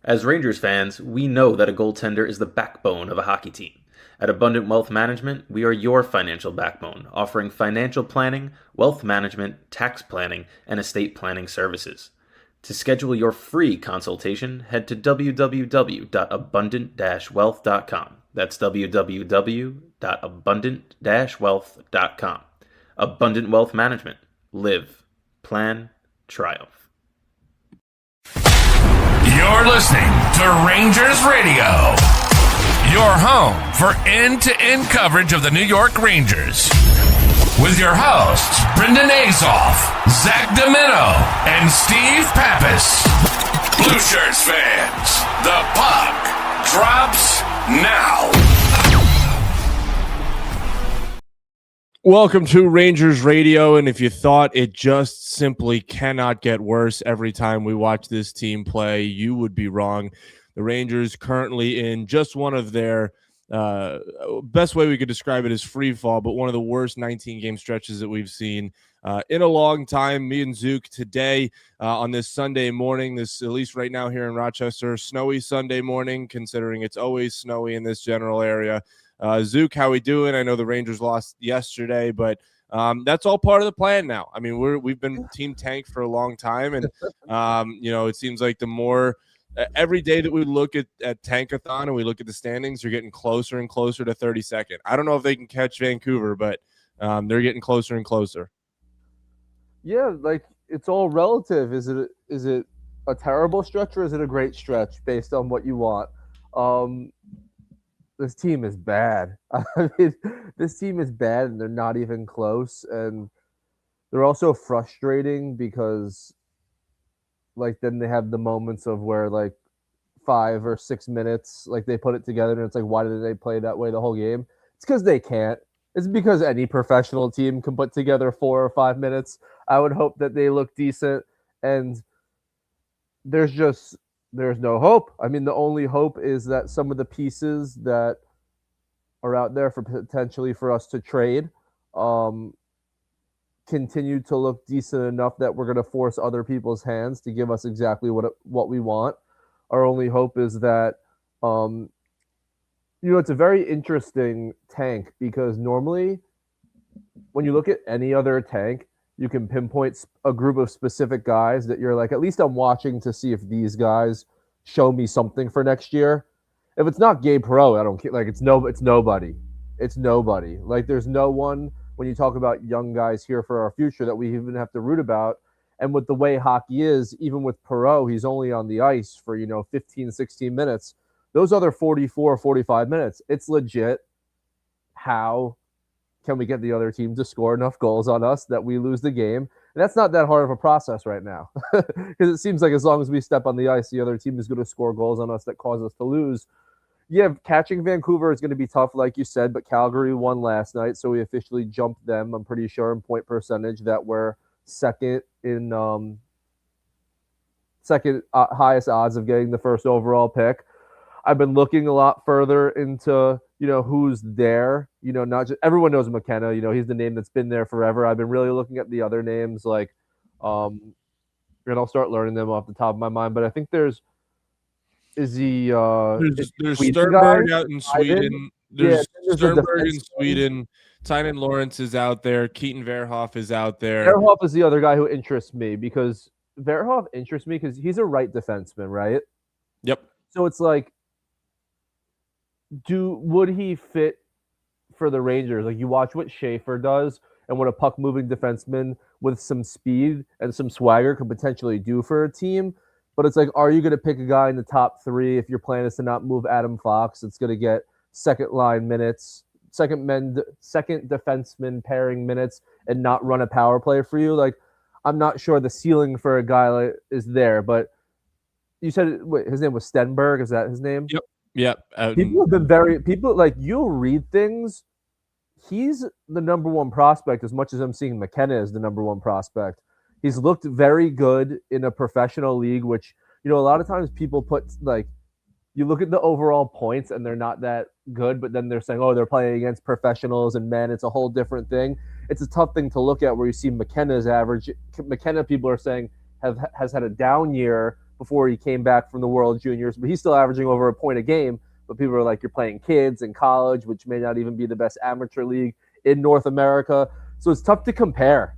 As Rangers fans, we know that a goaltender is the backbone of a hockey team. At Abundant Wealth Management, we are your financial backbone, offering financial planning, wealth management, tax planning, and estate planning services. To schedule your free consultation, head to www.abundant-wealth.com. That's www.abundant-wealth.com. Abundant Wealth Management. Live, plan, triumph. You're listening to Rangers Radio, your home for end-to-end coverage of the New York Rangers. With your hosts, Brendan Azoff, Zach Domino, and Steve Pappas. Blue Shirts fans, the puck drops now. Welcome to Rangers Radio, and if you thought it just simply cannot get worse every time we watch this team play, you would be wrong. The Rangers currently in just one of their best way we could describe it is free fall, but one of the worst 19-game stretches that we've seen in a long time. Me and Zook today on this Sunday morning, this at least right now here in Rochester, snowy Sunday morning, considering it's always snowy in this general area. Zook, how we doing? I know the Rangers lost yesterday, but that's all part of the plan now. I mean, we've been Team Tank for a long time, and it seems like the more every day that we look at Tankathon and we look at the standings, you're getting closer and closer to 32nd. I don't know if they can catch Vancouver, but they're getting closer and closer. Yeah, like it's all relative. Is it a terrible stretch or is it a great stretch based on what you want? This team is bad. I mean, this team is bad, and they're not even close. And they're also frustrating because, like, then they have the moments of where, like, 5 or 6 minutes, like, they put it together, and it's like, why did they play that way the whole game? It's because they can't. It's because any professional team can put together 4 or 5 minutes. I would hope that they look decent, and there's no hope. I mean, the only hope is that some of the pieces that are out there for potentially for us to trade continue to look decent enough that we're going to force other people's hands to give us exactly what we want. Our only hope is that, it's a very interesting tank because normally when you look at any other tank, you can pinpoint a group of specific guys that you're like, at least I'm watching to see if these guys show me something for next year. If it's not Gabe Perreault, I don't care. Like, it's nobody. It's nobody. Like, there's no one when you talk about young guys here for our future that we even have to root about. And with the way hockey is, even with Perreault, he's only on the ice for, 15, 16 minutes. Those other 44, 45 minutes, it's legit. How can we get the other team to score enough goals on us that we lose the game? And that's not that hard of a process right now because it seems like as long as we step on the ice, the other team is going to score goals on us that cause us to lose. Yeah, catching Vancouver is going to be tough, like you said, but Calgary won last night, so we officially jumped them, I'm pretty sure, in point percentage that we're second highest odds of getting the first overall pick. I've been looking a lot further into, who's there. Not just everyone knows McKenna. He's the name that's been there forever. I've been really looking at the other names, like, and I'll start learning them off the top of my mind. But I think there's Sternberg out in Sweden. There's Sternberg in Sweden. Tynan Lawrence is out there. Keaton Verhoff is out there. Verhoff is the other guy who interests me because he's a right defenseman, right? Yep. So it's like, would he fit for the Rangers? Like, you watch what Schaefer does and what a puck-moving defenseman with some speed and some swagger could potentially do for a team. But it's like, are you going to pick a guy in the top 3 if your plan is to not move Adam Fox? It's going to get second-line minutes, second defenseman pairing minutes, and not run a power play for you? Like, I'm not sure the ceiling for a guy is there. But you said his name was Stenberg. Is that his name? Yep. Yep. People have been you'll read things. He's the number one prospect as much as I'm seeing McKenna is the number one prospect. He's looked very good in a professional league, which, a lot of times people put, like, you look at the overall points and they're not that good, but then they're saying, oh, they're playing against professionals and men. It's a whole different thing. It's a tough thing to look at where you see McKenna's average. McKenna, people are saying, has had a down year before he came back from the World Juniors, but he's still averaging over a point a game. But people are like, you're playing kids in college, which may not even be the best amateur league in North America. So it's tough to compare,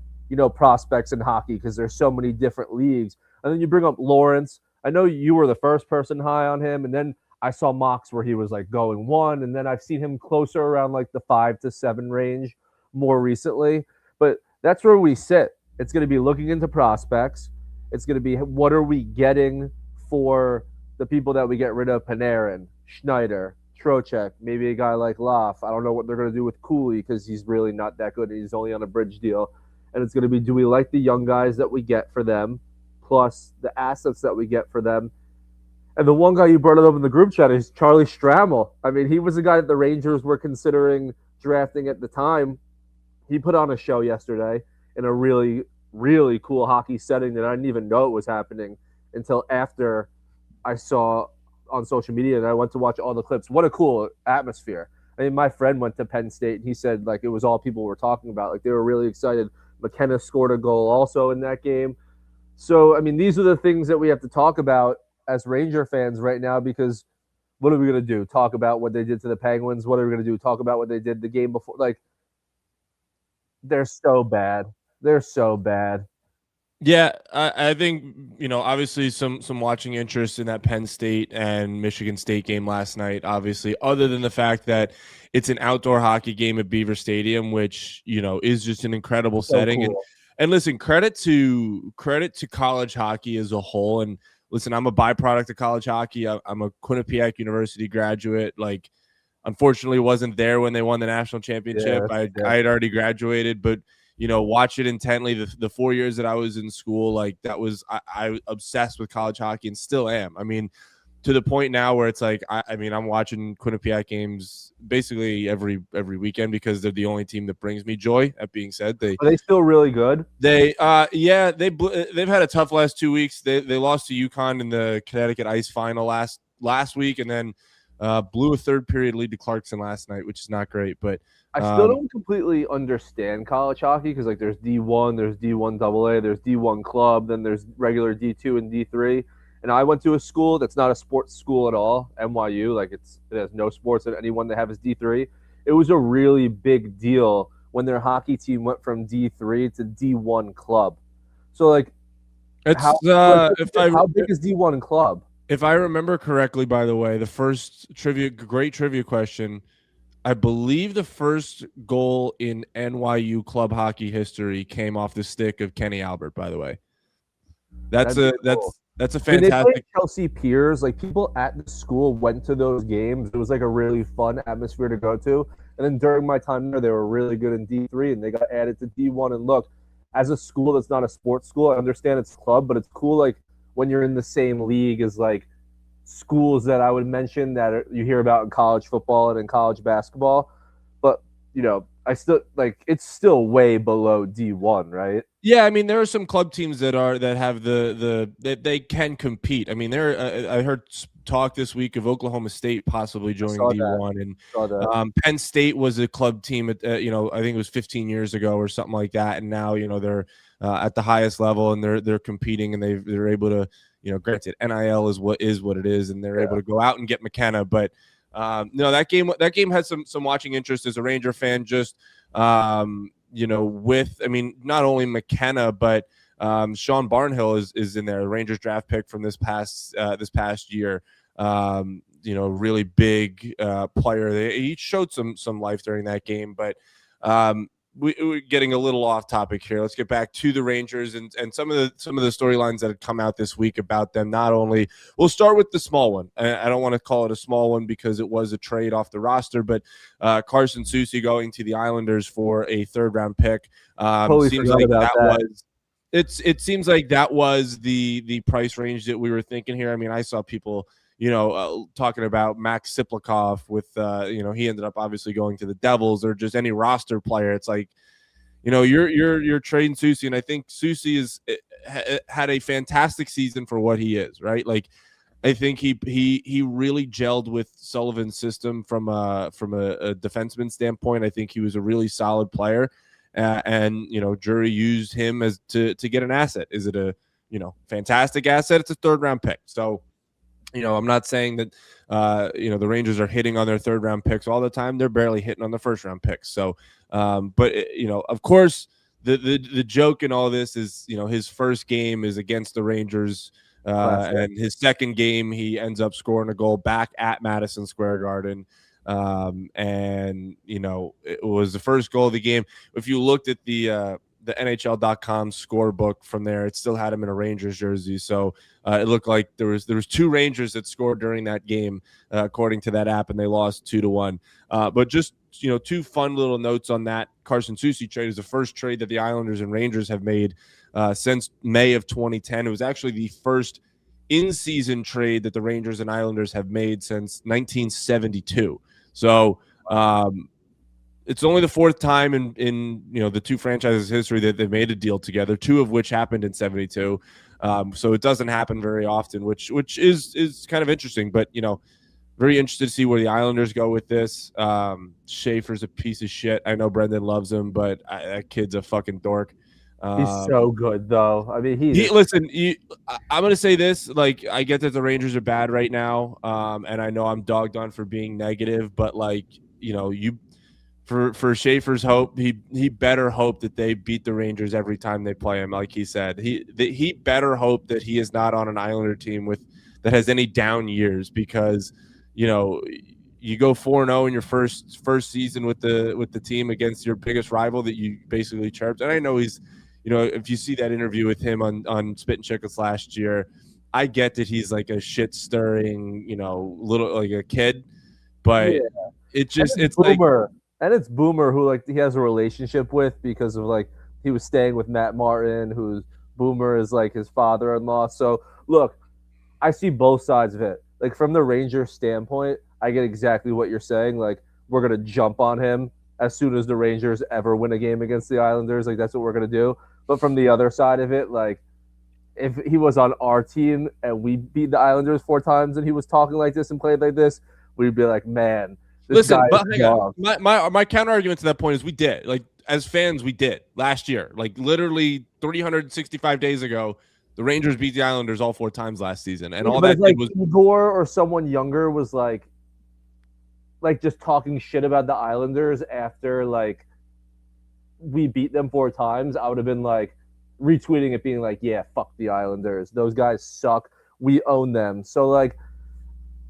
prospects in hockey because there's so many different leagues. And then you bring up Lawrence. I know you were the first person high on him, and then I saw mocks where he was like going 1, and then I've seen him closer around like the 5 to 7 range more recently. But that's where we sit. It's going to be looking into prospects. It's going to be what are we getting for the people that we get rid of: Panarin, Schneider, Trocheck, maybe a guy like Loff. I don't know what they're going to do with Cooley because he's really not that good. He's only on a bridge deal. And it's going to be, do we like the young guys that we get for them, plus the assets that we get for them? And the one guy you brought up in the group chat is Charlie Stramel. I mean, he was a guy that the Rangers were considering drafting at the time. He put on a show yesterday in a really, really cool hockey setting that I didn't even know it was happening until after I saw on social media, and I went to watch all the clips. What a cool atmosphere. I mean, my friend went to Penn State, and he said, like, it was all people were talking about. Like, they were really excited. McKenna scored a goal also in that game. So, I mean, these are the things that we have to talk about as Ranger fans right now, because what are we going to do? Talk about what they did to the Penguins? What are we going to do? Talk about what they did the game before? Like, they're so bad. They're so bad. Yeah, I think, obviously some watching interest in that Penn State and Michigan State game last night, obviously, other than the fact that it's an outdoor hockey game at Beaver Stadium, which, is just an incredible setting. Cool. And listen, credit to college hockey as a whole. And listen, I'm a byproduct of college hockey. I'm a Quinnipiac University graduate. Like, unfortunately, wasn't there when they won the national championship. I had already graduated, but watch it intently. The 4 years that I was in school, like that was, I obsessed with college hockey and still am. I mean, to the point now where it's like, I'm watching Quinnipiac games basically every weekend because they're the only team that brings me joy. That being said, are they still really good? They've had a tough last 2 weeks. They lost to UConn in the Connecticut Ice final last week, and then blew a third period lead to Clarkson last night, which is not great. But I still don't completely understand college hockey because, like, there's D1, there's D1 AA, there's D1 club, then there's regular D2 and D3. And I went to a school that's not a sports school at all, NYU. Like, it has no sports, and anyone they have is D3. It was a really big deal when their hockey team went from D3 to D1 club. So, like, how big is D1 club? If I remember correctly, by the way, the first great trivia question, I believe the first goal in NYU club hockey history came off the stick of Kenny Albert, by the way. That's a fantastic. They played Chelsea Piers. Like, people at the school went to those games. It was like a really fun atmosphere to go to. And then during my time there, they were really good in D3, and they got added to D1. And look, as a school that's not a sports school, I understand it's club, but it's cool, like, when you're in the same league as, like, schools that I would mention that you hear about in college football and in college basketball. But, I still, like, it's still way below D1, right? Yeah, I mean, there are some club teams that have that they can compete. I mean, I heard talk this week of Oklahoma State possibly joining D1, and Penn State was a club team at I think it was 15 years ago or something like that, and now they're at the highest level and they're competing, and they're able to, granted NIL is what it is, and they're able to go out and get McKenna, but that game had some watching interest as a Ranger fan, just with, I mean, not only McKenna, but Sean Barnhill is in there, the Rangers draft pick from this past year. Really big player. He showed some life during that game, but we're getting a little off topic here. Let's get back to the Rangers and some of the storylines that have come out this week about them. Not only, we'll start with the small one. I don't want to call it a small one because it was a trade off the roster, but Carson Soucy going to the Islanders for a third-round pick. Seems like it seems like that was the price range that we were thinking here. I mean, I saw people talking about Max Siplikov with, he ended up obviously going to the Devils, or just any roster player. It's like, you're trading Soucy, and I think Soucy had a fantastic season for what he is, right? Like, I think he really gelled with Sullivan's system from a defenseman standpoint. I think he was a really solid player, and Drury used him as to get an asset. Is it a fantastic asset. It's a 3rd-round pick. So, I'm not saying that, the Rangers are hitting on their 3rd-round picks all the time. They're barely hitting on the 1st-round picks. So, but, of course, the joke in all this is, his first game is against the Rangers, and his 2nd game, he ends up scoring a goal back at Madison Square Garden. And, it was the first goal of the game. If you looked at the NHL.com scorebook from there, it still had him in a Rangers jersey. So it looked like there was 2 Rangers that scored during that game, according to that app, and they lost 2-1. But just, 2 fun little notes on that. Carson Soucy trade is the first trade that the Islanders and Rangers have made since May of 2010. It was actually the first in-season trade that the Rangers and Islanders have made since 1972. So it's only the 4th time in the 2 franchises' history that they've made a deal together, 2 of which happened in 72. So it doesn't happen very often, which is kind of interesting. But very interested to see where the Islanders go with this. Schaefer's a piece of shit. I know Brendan loves him, but that kid's a fucking dork. He's so good, though. I mean, I'm going to say this. Like, I get that the Rangers are bad right now, and I know I'm dogged on for being negative, but, for Schaefer's hope, he better hope that they beat the Rangers every time they play him, like he said. He better hope that he is not on an Islander team that has any down years, because, you go 4-0 in your first season with the team against your biggest rival that you basically chirped. And I know he's – if you see that interview with him on Spit and Chicklets last year, I get that he's like a shit stirring, little like a kid, but it's Boomer. Like, and it's Boomer who he has a relationship with because of he was staying with Matt Martin, who's Boomer is his father-in-law. So look, I see both sides of it. From the Rangers standpoint, I get exactly what you're saying. We're gonna jump on him as soon as the Rangers ever win a game against the Islanders. That's what we're gonna do. But from the other side of it, if he was on our team and we beat the Islanders 4 times and he was talking like this and played like this, we'd be like, man, listen, but my counter argument to that point is we did. As fans, we did last year. Literally 365 days ago, the Rangers beat the Islanders all 4 times last season. And all that was Igor or someone younger was just talking shit about the Islanders after we beat them 4 times. I would have been retweeting it, being yeah, fuck the Islanders. Those guys suck. We own them. So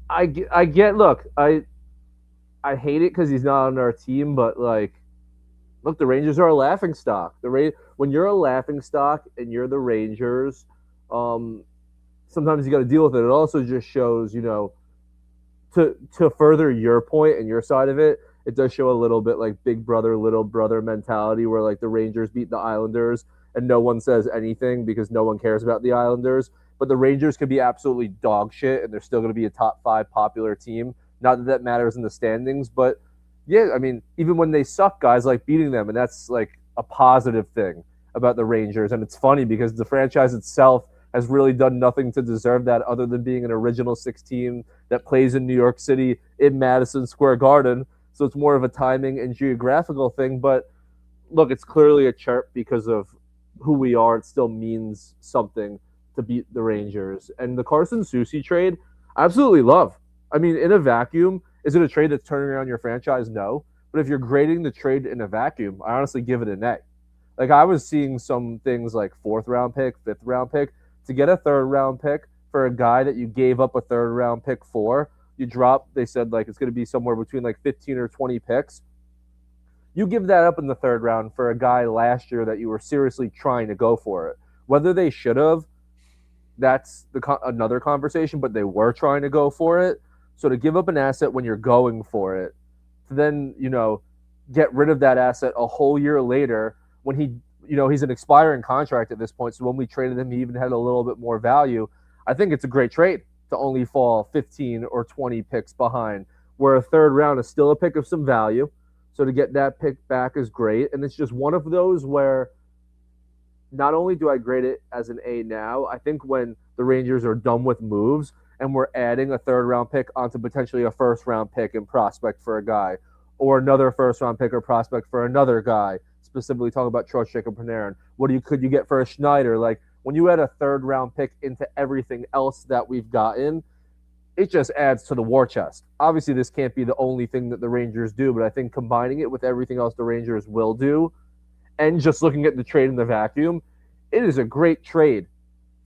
I get. Look, I hate it because he's not on our team, but look, the Rangers are a laughing stock. When you're a laughing stock and you're the Rangers, sometimes you got to deal with it. It also just shows, to further your point and your side of it, it does show a little bit big brother, little brother mentality where the Rangers beat the Islanders and no one says anything because no one cares about the Islanders. But the Rangers could be absolutely dog shit and they're still going to be a top 5 popular team. Not that that matters in the standings, but yeah, I mean, even when they suck, guys like beating them, and that's a positive thing about the Rangers. And it's funny because the franchise itself has really done nothing to deserve that other than being an original 6 team that plays in New York City in Madison Square Garden. So it's more of a timing and geographical thing. But look, it's clearly a chirp because of who we are. It still means something to beat the Rangers. And the Carson Soucy trade, I absolutely love. I mean, in a vacuum, is it a trade that's turning around your franchise? No. But if you're grading the trade in a vacuum, I honestly give it an A. I was seeing some things like 4th round pick, 5th round pick. To get a 3rd round pick for a guy that you gave up a 3rd round pick for, you drop, they said it's going to be somewhere between 15 or 20 picks. You give that up in the 3rd round for a guy last year that you were seriously trying to go for it. Whether they should have, that's another conversation, but they were trying to go for it. So to give up an asset when you're going for it, to then, get rid of that asset a whole year later when he's an expiring contract at this point. So when we traded him, he even had a little bit more value. I think it's a great trade to only fall 15 or 20 picks behind, where a 3rd round is still a pick of some value. So to get that pick back is great. And it's just one of those where not only do I grade it as an A now, I think when the Rangers are done with moves and we're adding a 3rd round pick onto potentially a 1st round pick and prospect for a guy, or another 1st round pick or prospect for another guy, specifically talking about Trocheck and Panarin. Could you get for a Schneider? when you add a third round pick into everything else that we've gotten, it just adds to the war chest. Obviously, this can't be the only thing that the Rangers do, but I think combining it with everything else the Rangers will do, and just looking at the trade in the vacuum, it is a great trade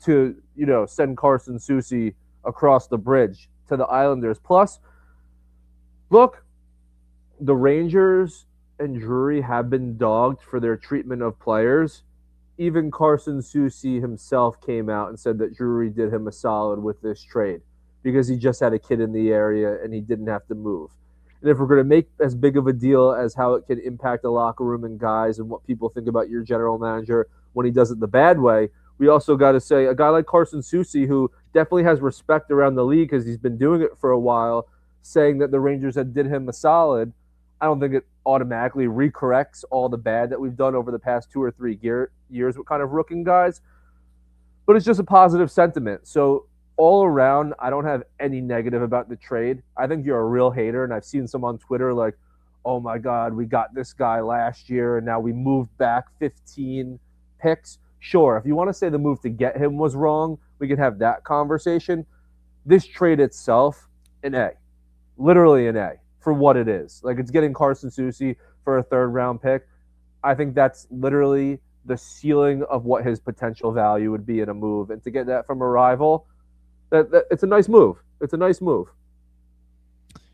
to, send Carson Soucy across the bridge to the Islanders. Plus, look, the Rangers and Drury have been dogged for their treatment of players. Even Carson Soucy himself came out and said that Drury did him a solid with this trade because he just had a kid in the area and he didn't have to move. And if we're going to make as big of a deal as how it can impact the locker room and guys and what people think about your general manager when he does it the bad way, we also got to say a guy like Carson Soucy, who definitely has respect around the league because he's been doing it for a while, saying that the Rangers had did him a solid, I don't think it automatically recorrects all the bad that we've done over the past 2 or 3 years with kind of rookie guys, but it's just a positive sentiment. So all around, I don't have any negative about the trade. I think you're a real hater, and I've seen some on Twitter like, oh my God, we got this guy last year, and now we moved back 15 picks. Sure, if you want to say the move to get him was wrong, we can have that conversation. This trade itself, an A. Literally an A for what it is. Like, it's getting Carson Soucy for a third-round pick. I think that's literally the ceiling of what his potential value would be in a move. And to get that from a rival, that it's a nice move. It's a nice move.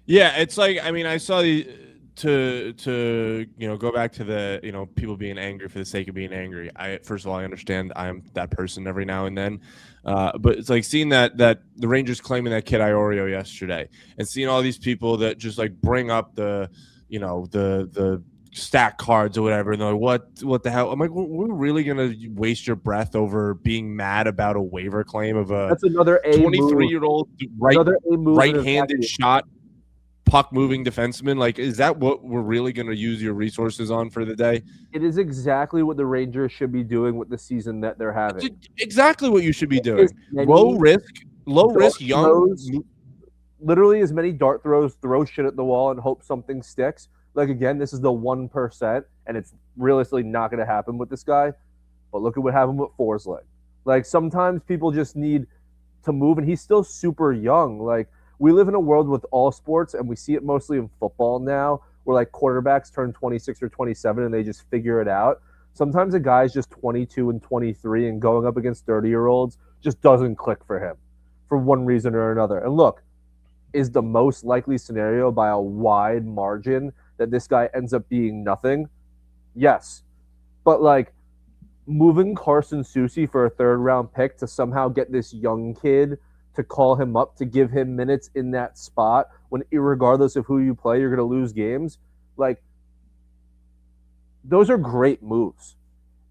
Yeah, it's like, I mean, I saw the to go back to the people being angry for the sake of being angry. First of all, I understand I'm that person every now and then, but it's like seeing that the Rangers claiming that kid Iorio yesterday, and seeing all these people that just like bring up the stack cards or whatever, and they're like, what the hell? I'm like, we're really gonna waste your breath over being mad about a waiver claim of a That's another 23-year-old right-handed shot puck moving defenseman? Like, is that what we're really going to use your resources on for the day? It is exactly what the Rangers should be doing with the season that they're having. It's exactly what you should be doing. Low risk, young. Literally as many dart throws, throw shit at the wall and hope something sticks. Like, again, this is the 1%, and it's realistically not going to happen with this guy. But look at what happened with Forsling. Like, sometimes people just need to move, and he's still super young. Like, we live in a world with all sports, and we see it mostly in football now, where like quarterbacks turn 26 or 27 and they just figure it out. Sometimes a guy's just 22 and 23 and going up against 30-year-olds just doesn't click for him for one reason or another. And look, is the most likely scenario by a wide margin that this guy ends up being nothing? Yes. But like, moving Carson Soucy for a third-round pick to somehow get this young kid to call him up to give him minutes in that spot when, regardless of who you play, you're going to lose games. Like, those are great moves.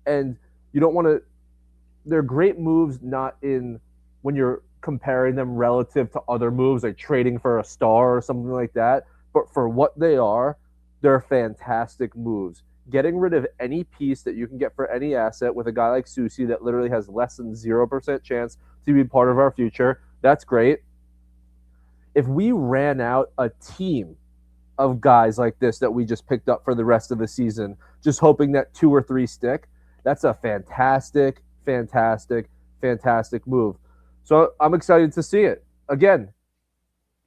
And you don't want to – they're great moves not in when you're comparing them relative to other moves, like trading for a star or something like that. But for what they are, they're fantastic moves. Getting rid of any piece that you can get for any asset with a guy like Soucy that literally has less than 0% chance to be part of our future – that's great. If we ran out a team of guys like this that we just picked up for the rest of the season, just hoping that 2 or 3 stick, that's a fantastic, fantastic, fantastic move. So I'm excited to see it. Again,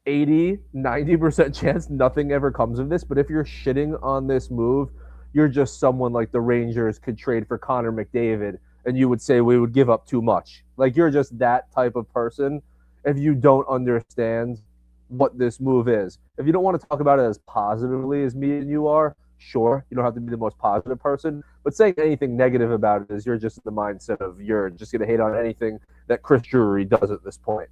80, 90% chance nothing ever comes of this, but if you're shitting on this move, you're just someone like the Rangers could trade for Connor McDavid, and you would say we would give up too much. Like, you're just that type of person if you don't understand what this move is. If you don't want to talk about it as positively as me and you are, sure, you don't have to be the most positive person, but saying anything negative about it is you're just in the mindset of you're just going to hate on anything that Chris Drury does at this point.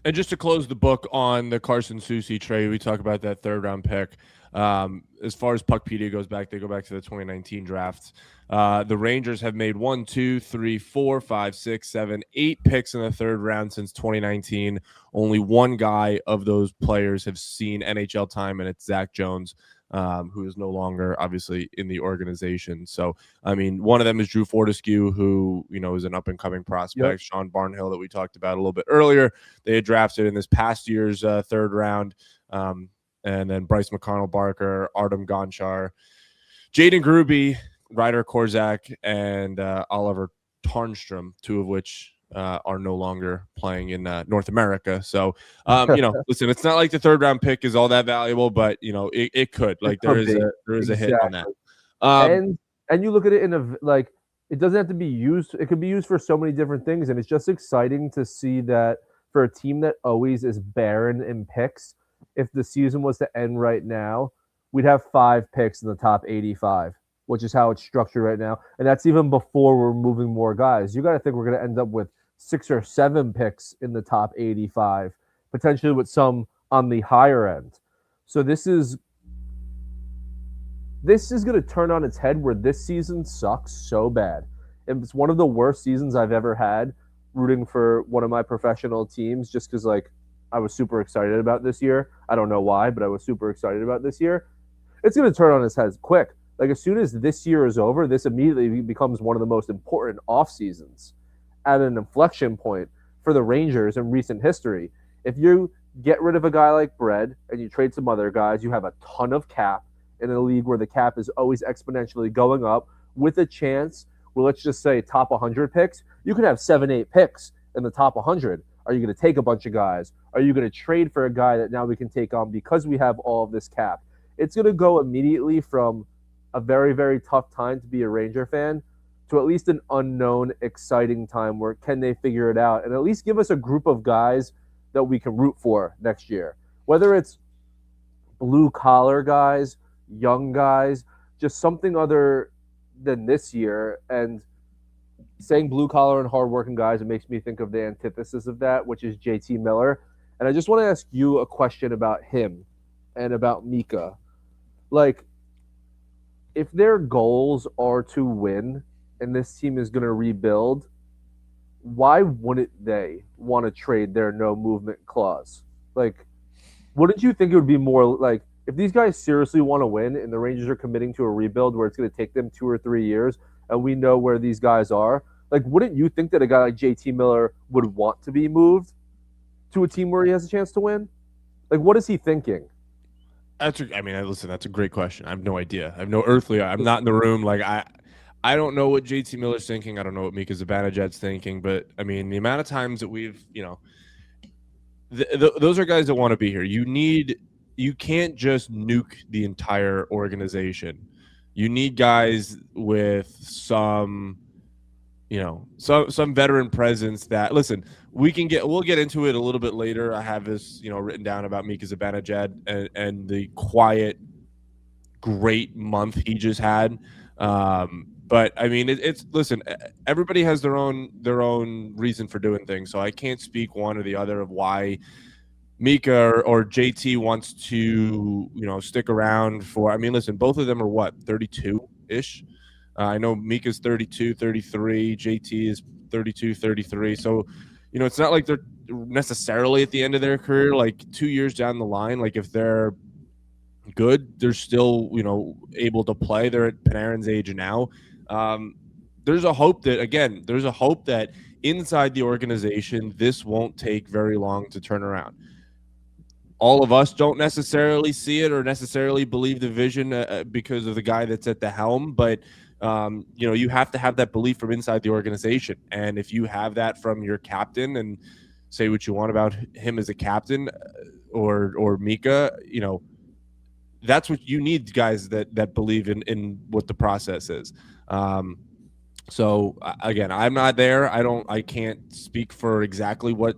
And just to close the book on the Carson Soucy trade, we talk about that third-round pick. As far as Puckpedia goes back, they go back to the 2019 drafts. The Rangers have made 1, 2, 3, 4, 5, 6, 7, 8 picks in the third round since 2019. Only one guy of those players have seen NHL time, and it's Zach Jones, who is no longer obviously in the organization. So, I mean, one of them is Drew Fortescue, who, is an up-and-coming prospect. Yep. Sean Barnhill, that we talked about a little bit earlier, they had drafted in this past year's third round. And then Bryce McConnell-Barker, Artem Gonchar, Jaden Gruby, Ryder Korzak, and Oliver Tarnstrom, two of which are no longer playing in North America. So, listen, it's not like the third round pick is all that valuable, but it could. Like It could be. there is a hit on that. Exactly. And you look at it in like it doesn't have to be used. It could be used for so many different things, and it's just exciting to see that for a team that always is barren in picks. If the season was to end right now, we'd have 5 picks in the top 85, which is how it's structured right now, and that's even before we're moving more guys. You got to think we're going to end up with 6 or 7 picks in the top 85, potentially with some on the higher end. So this is going to turn on its head where this season sucks so bad. It's one of the worst seasons I've ever had rooting for one of my professional teams just because, like, I was super excited about this year. I don't know why, but I was super excited about this year. It's going to turn on its head quick. Like, as soon as this year is over, this immediately becomes one of the most important off seasons at an inflection point for the Rangers in recent history. If you get rid of a guy like Bread and you trade some other guys, you have a ton of cap in a league where the cap is always exponentially going up with a chance, well, let's just say top 100 picks. You could have 7, 8 picks in the top 100. Are you going to take a bunch of guys? Are you going to trade for a guy that now we can take on because we have all of this cap? It's going to go immediately from a very, very tough time to be a Ranger fan to at least an unknown, exciting time where can they figure it out and at least give us a group of guys that we can root for next year. Whether it's blue-collar guys, young guys, just something other than this year. And saying blue-collar and hardworking guys, it makes me think of the antithesis of that, which is JT Miller. And I just want to ask you a question about him and about Mika. Like, if their goals are to win and this team is going to rebuild, why wouldn't they want to trade their no movement clause? Like, wouldn't you think it would be more like if these guys seriously want to win and the Rangers are committing to a rebuild where it's going to take them 2 or 3 years and we know where these guys are, like, wouldn't you think that a guy like JT Miller would want to be moved to a team where he has a chance to win? Like, what is he thinking? Listen, that's a great question. I have no idea. I have no earthly. I'm not in the room. Like, I don't know what JT Miller's thinking. I don't know what Mika Zibanejad's thinking. But, I mean, the amount of times that we've, those are guys that want to be here. You can't just nuke the entire organization. You need guys with some veteran presence that, listen, we'll get into it a little bit later. I have this, written down about Mika Zibanejad and the quiet, great month he just had. But I mean, listen, everybody has their own reason for doing things. So I can't speak one or the other of why Mika or JT wants to, stick around for. I mean, listen, both of them are what, 32-ish? I know Mika's 32, 33. JT is 32, 33. So, it's not like they're necessarily at the end of their career. Like 2 years down the line, like if they're good, they're still, able to play. They're at Panarin's age now. There's a hope that inside the organization, this won't take very long to turn around. All of us don't necessarily see it or necessarily believe the vision because of the guy that's at the helm, but you have to have that belief from inside the organization. And if you have that from your captain, and say what you want about him as a captain or Mika, that's what you need, guys that believe in what the process is. So again, I'm not there. I can't speak for exactly what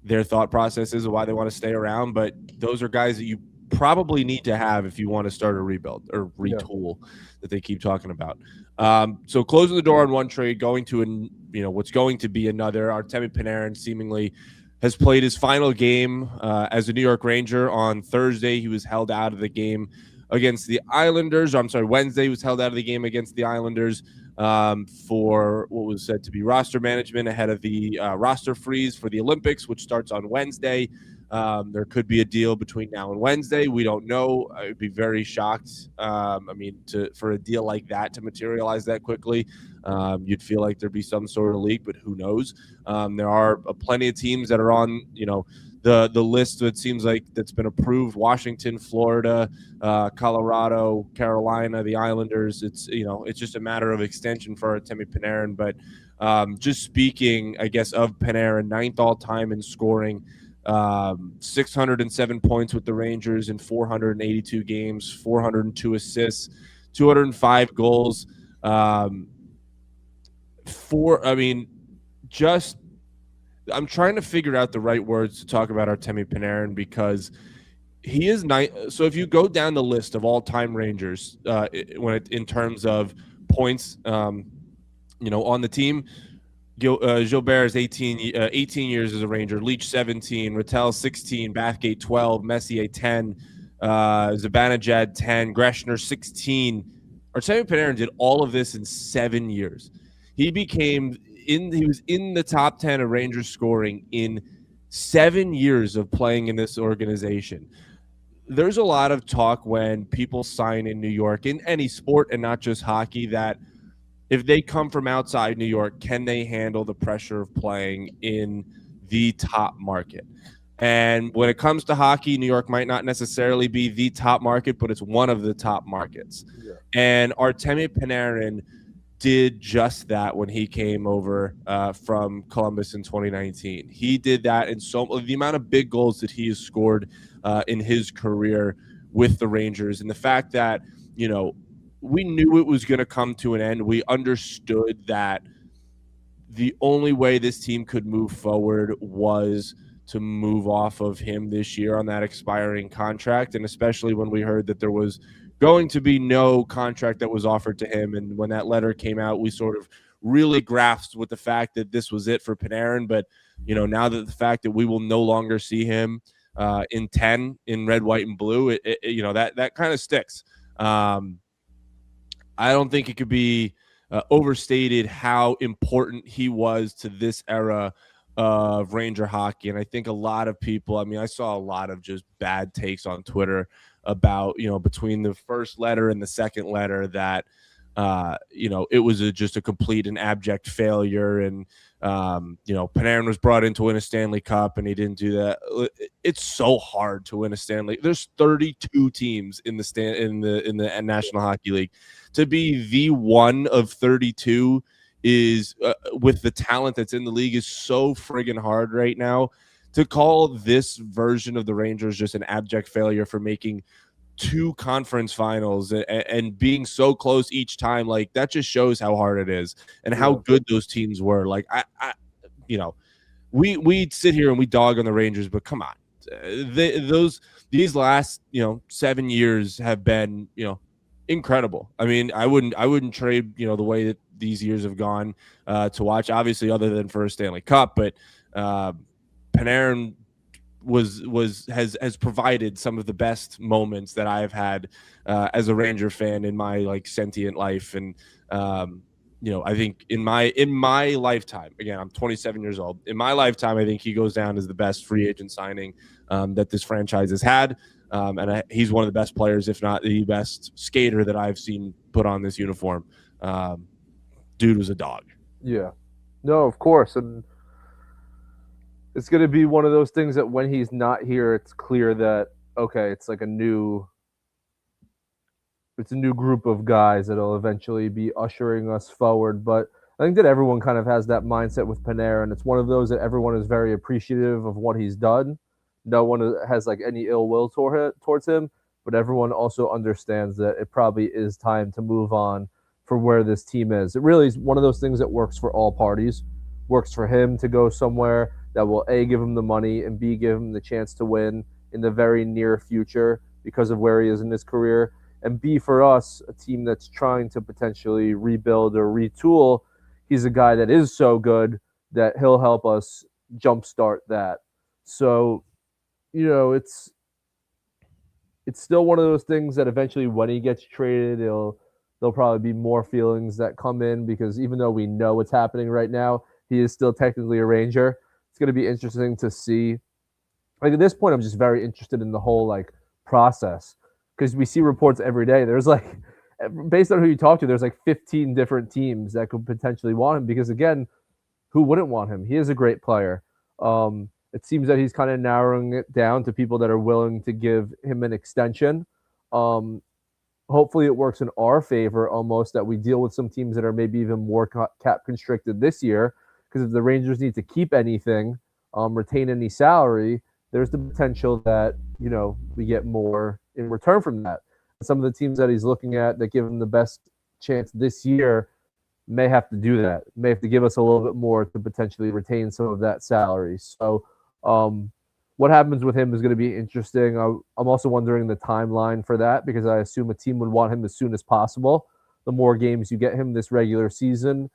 their thought process is and why they want to stay around, but those are guys that you probably need to have if you want to start a rebuild or retool that they keep talking about. So closing the door on one trade, going to what's going to be another. Artemi Panarin seemingly has played his final game as a New York Ranger on Thursday. He was held out of the game against the Islanders. Wednesday he was held out of the game against the Islanders for what was said to be roster management ahead of the roster freeze for the Olympics, which starts on Wednesday. There could be a deal between now and Wednesday. We don't know. I would be very shocked. For a deal like that to materialize that quickly, you'd feel like there'd be some sort of leak, but who knows? There are plenty of teams that are on, the list that seems like that's been approved: Washington, Florida, Colorado, Carolina, the Islanders. It's just a matter of extension for Artemi Panarin. But Just speaking, I guess, of Panarin, 9th all-time in scoring, 607 points with the Rangers in 482 games, 402 assists, 205 goals. Just I'm trying to figure out the right words to talk about Artemi Panarin because he is nice. So if you go down the list of all-time Rangers, in terms of points, on the team, Gilbert is 18 years as a Ranger, Leach 17, Rattel 16, Bathgate 12, Messier 10, Zibanejad 10, Greshner 16. Artemi Panarin did all of this in 7 years. He was in the top 10 of Rangers scoring in 7 years of playing in this organization. There's a lot of talk when people sign in New York in any sport and not just hockey that if they come from outside New York, can they handle the pressure of playing in the top market? And when it comes to hockey, New York might not necessarily be the top market, but it's one of the top markets. Yeah. And Artemi Panarin did just that when he came over from Columbus in 2019. He did that in the amount of big goals that he has scored in his career with the Rangers, and the fact that, we knew it was going to come to an end. We understood that the only way this team could move forward was to move off of him this year on that expiring contract, and especially when we heard that there was going to be no contract that was offered to him. And when that letter came out, we sort of really grasped with the fact that this was it for Panarin. But, now that the fact that we will no longer see him in 10 in red, white, and blue, that kind of sticks. I don't think it could be overstated how important he was to this era of Ranger hockey. And I think a lot of people, I saw a lot of just bad takes on Twitter about, between the first letter and the second letter that, it was just a complete and abject failure. And, Panarin was brought in to win a Stanley Cup and he didn't do that. It's so hard to win a Stanley. There's 32 teams in the National Hockey League. To be the one of 32 is with the talent that's in the league is so friggin' hard right now. To call this version of the Rangers just an abject failure for making 2 conference finals and being so close each time, like that just shows how hard it is and how good those teams were. Like we sit here and we dog on the Rangers, but come on, these last 7 years have been incredible. I wouldn't trade the way that these years have gone to watch, obviously, other than for a Stanley Cup. But Panarin has provided some of the best moments that I've had as a Ranger fan in my sentient life. And I think in my lifetime, again, I'm 27 years old. In my lifetime, I think he goes down as the best free agent signing that this franchise has had. He's one of the best players, if not the best skater that I've seen put on this uniform. Dude was a dog. Yeah. No, of course. And it's going to be one of those things that when he's not here, it's clear that, okay, it's like a new group of guys that'll eventually be ushering us forward. But I think that everyone kind of has that mindset with Panarin. It's one of those that everyone is very appreciative of what he's done. No one has any ill will towards him, but everyone also understands that it probably is time to move on for where this team is. It really is one of those things that works for all parties. Works for him to go somewhere that will A, give him the money, and B, give him the chance to win in the very near future because of where he is in his career. And B, for us, a team that's trying to potentially rebuild or retool, he's a guy that is so good that he'll help us jumpstart that. So, it's still one of those things that eventually when he gets traded, there'll probably be more feelings that come in because even though we know what's happening right now, he is still technically a Ranger. It's going to be interesting to see. At this point, I'm just very interested in the whole process because we see reports every day. There's based on who you talk to, there's 15 different teams that could potentially want him because again, who wouldn't want him? He is a great player. It seems that he's kind of narrowing it down to people that are willing to give him an extension. hopefully it works in our favor almost, that we deal with some teams that are maybe even more cap constricted this year. Because if the Rangers need to keep anything, retain any salary, there's the potential that, we get more in return from that. Some of the teams that he's looking at that give him the best chance this year may have to do that, may have to give us a little bit more to potentially retain some of that salary. So, what happens with him is going to be interesting. I'm also wondering the timeline for that, because I assume a team would want him as soon as possible. The more games you get him this regular season,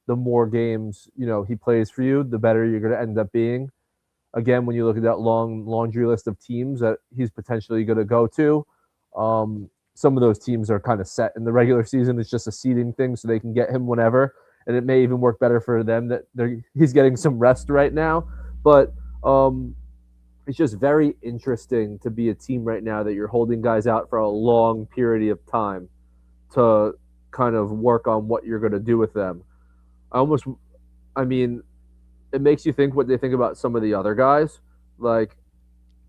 the more games he plays for you, the better you're going to end up being. Again, when you look at that long laundry list of teams that he's potentially going to go to, some of those teams are kind of set in the regular season. It's just a seeding thing, so they can get him whenever, and it may even work better for them that he's getting some rest right now. But it's just very interesting to be a team right now that you're holding guys out for a long period of time to kind of work on what you're going to do with them. I mean, it makes you think what they think about some of the other guys. Like,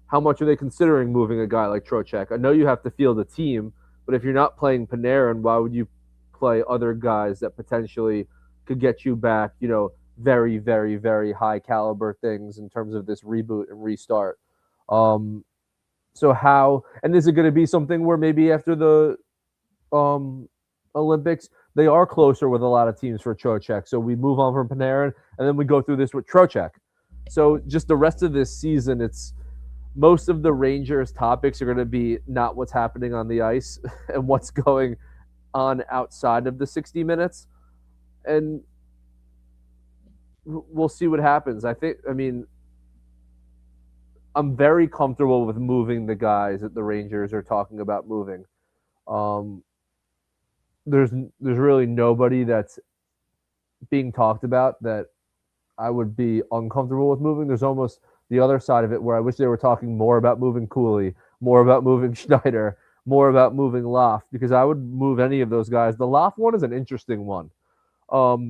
how much are they considering moving a guy like Trocheck? I know you have to field a team, but if you're not playing Panarin, why would you play other guys that potentially could get you back, very, very, very high caliber things in terms of this reboot and restart? So how, and is it going to be something where maybe after the Olympics, they are closer with a lot of teams for Trocheck? So we move on from Panarin, and then we go through this with Trocheck. So just the rest of this season, it's most of the Rangers topics are going to be not what's happening on the ice and what's going on outside of the 60 minutes. And we'll see what happens. I'm very comfortable with moving the guys that the Rangers are talking about moving. There's really nobody that's being talked about that I would be uncomfortable with moving. There's almost the other side of it where I wish they were talking more about moving Cooley, more about moving Schneider, more about moving Loft, because I would move any of those guys. The Loft one is an interesting one. What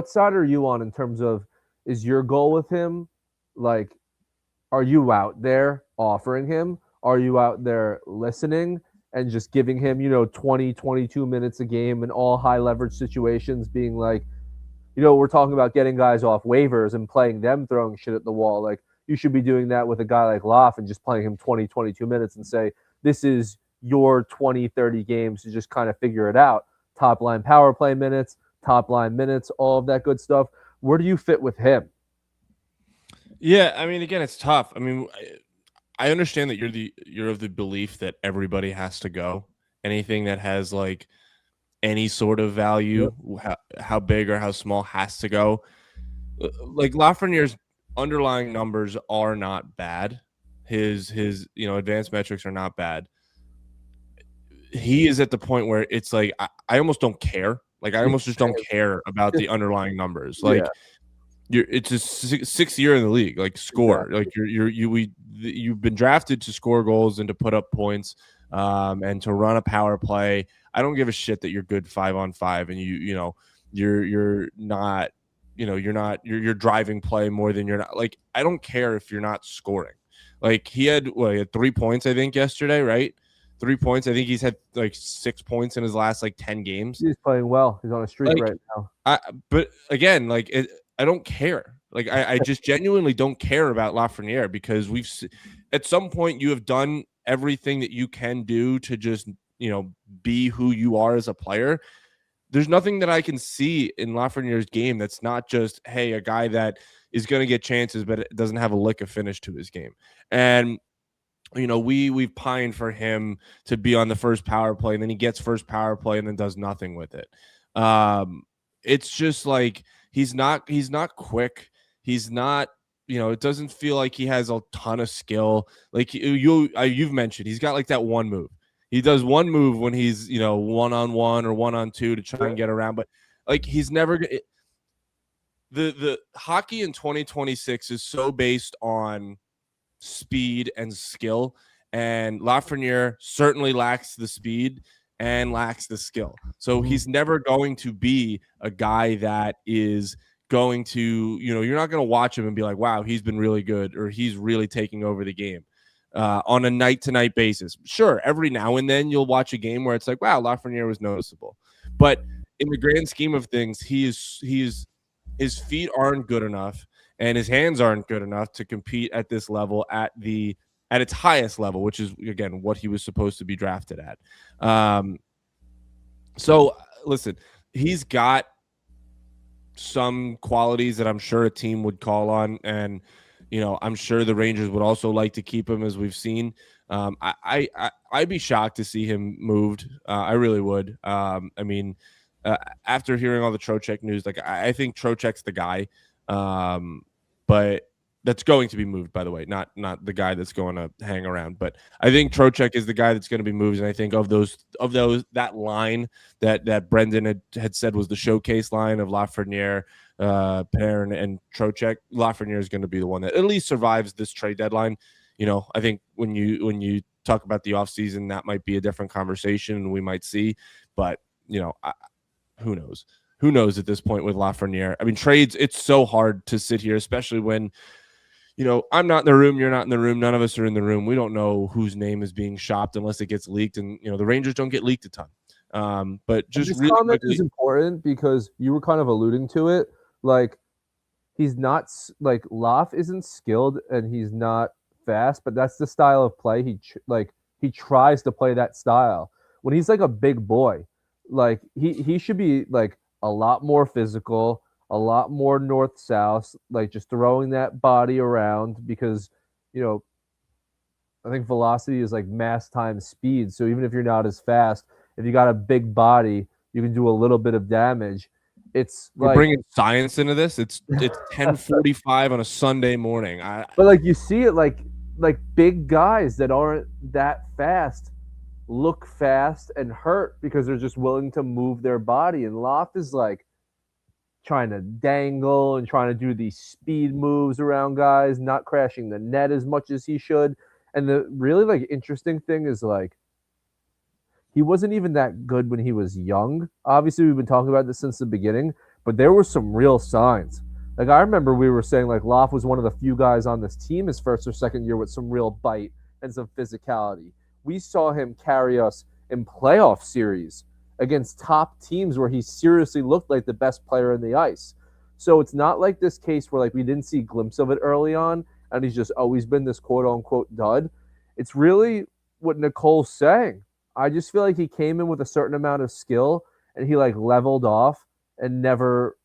side are you on in terms of, is your goal with him, like, are you out there offering him? Are you out there listening and just giving him, 20, 22 minutes a game in all high leverage situations, being like, we're talking about getting guys off waivers and playing them throwing shit at the wall. Like, you should be doing that with a guy like Loff and just playing him 20, 22 minutes and say, this is your 20, 30 games to just kind of figure it out. Top line power play minutes, top line minutes, all of that good stuff. Where do you fit with him? Yeah, I mean, again, it's tough. I mean, I understand that you're of the belief that everybody has to go. Anything that has like any sort of value, how big or how small, has to go. Like, Lafreniere's underlying numbers are not bad. His advanced metrics are not bad. He is at the point where it's like I almost don't care. Like, I almost just don't care about the underlying numbers. Like, it's a sixth year in the league. Like, score. Exactly. Like, you've been drafted to score goals and to put up points, and to run a power play. I don't give a shit that you're good 5-on-5 and you're not, you're driving play more than you're not. Like, I don't care if you're not scoring. Like, he had 3 points, I think, yesterday, right? 3 points. I think he's had like 6 points in his last 10 games. He's playing well. He's on a streak right now. But again, I don't care. Like, I just genuinely don't care about Lafreniere, because at some point you have done everything that you can do to just, be who you are as a player. There's nothing that I can see in Lafreniere's game that's not just, hey, a guy that is going to get chances, but it doesn't have a lick of finish to his game. And, we've pined for him to be on the first power play, and then he gets first power play and then does nothing with it. It's just like, he's not quick. He's not, it doesn't feel like he has a ton of skill. Like, you've mentioned, he's got like that one move. He does one move when he's, 1-on-1 or 1-on-2 to try and get around. But like, he's never the hockey in 2026 is so based on speed and skill, and Lafreniere certainly lacks the speed and lacks the skill. So he's never going to be a guy that is going to, you're not going to watch him and be like, wow, he's been really good, or he's really taking over the game. on a night-to-night basis. Sure, every now and then you'll watch a game where it's like, wow, Lafreniere was noticeable. But in the grand scheme of things, his feet aren't good enough and his hands aren't good enough to compete at this level at its highest level, which is, again, what he was supposed to be drafted at. So listen, he's got some qualities that I'm sure a team would call on, and I'm sure the Rangers would also like to keep him, as we've seen. I'd be shocked to see him moved. I really would. After hearing all the Trocheck news, like I think Trocheck's the guy, but that's going to be moved, by the way, not the guy that's going to hang around. But I think Trocheck is the guy that's going to be moved, and I think of that line that Brendan had said was the showcase line of Lafreniere, Panarin, and Trocheck. Lafreniere is going to be the one that at least survives this trade deadline. I think when you talk about the offseason, that might be a different conversation, and we might see. But who knows? Who knows at this point with Lafreniere? I mean, trades. It's so hard to sit here, especially when I'm not in the room, you're not in the room, none of us are in the room. We don't know whose name is being shopped unless it gets leaked, and the Rangers don't get leaked a ton. But just this really comment quickly, is important because you were kind of alluding to it. Like, he's not like Laf isn't skilled and he's not fast, but that's the style of play he tries to play that style. When he's like a big boy, like he should be like a lot more physical, a lot more north-south, like just throwing that body around because, I think velocity is like mass times speed. So even if you're not as fast, if you got a big body, you can do a little bit of damage. We're bringing science into this. It's 10:45 on a Sunday morning. But like you see it like big guys that aren't that fast look fast and hurt because they're just willing to move their body. And Loft is like trying to dangle and trying to do these speed moves around guys, not crashing the net as much as he should. And the really like interesting thing is like he wasn't even that good when he was young. Obviously, we've been talking about this since the beginning, but there were some real signs. Like I remember we were saying like Loft was one of the few guys on this team his first or second year with some real bite and some physicality. We saw him carry us in playoff series against top teams where he seriously looked like the best player in the ice. So it's not like this case where like we didn't see a glimpse of it early on and he's just always been this quote unquote dud. It's really what Nicole's saying. I just feel like he came in with a certain amount of skill and he like leveled off and never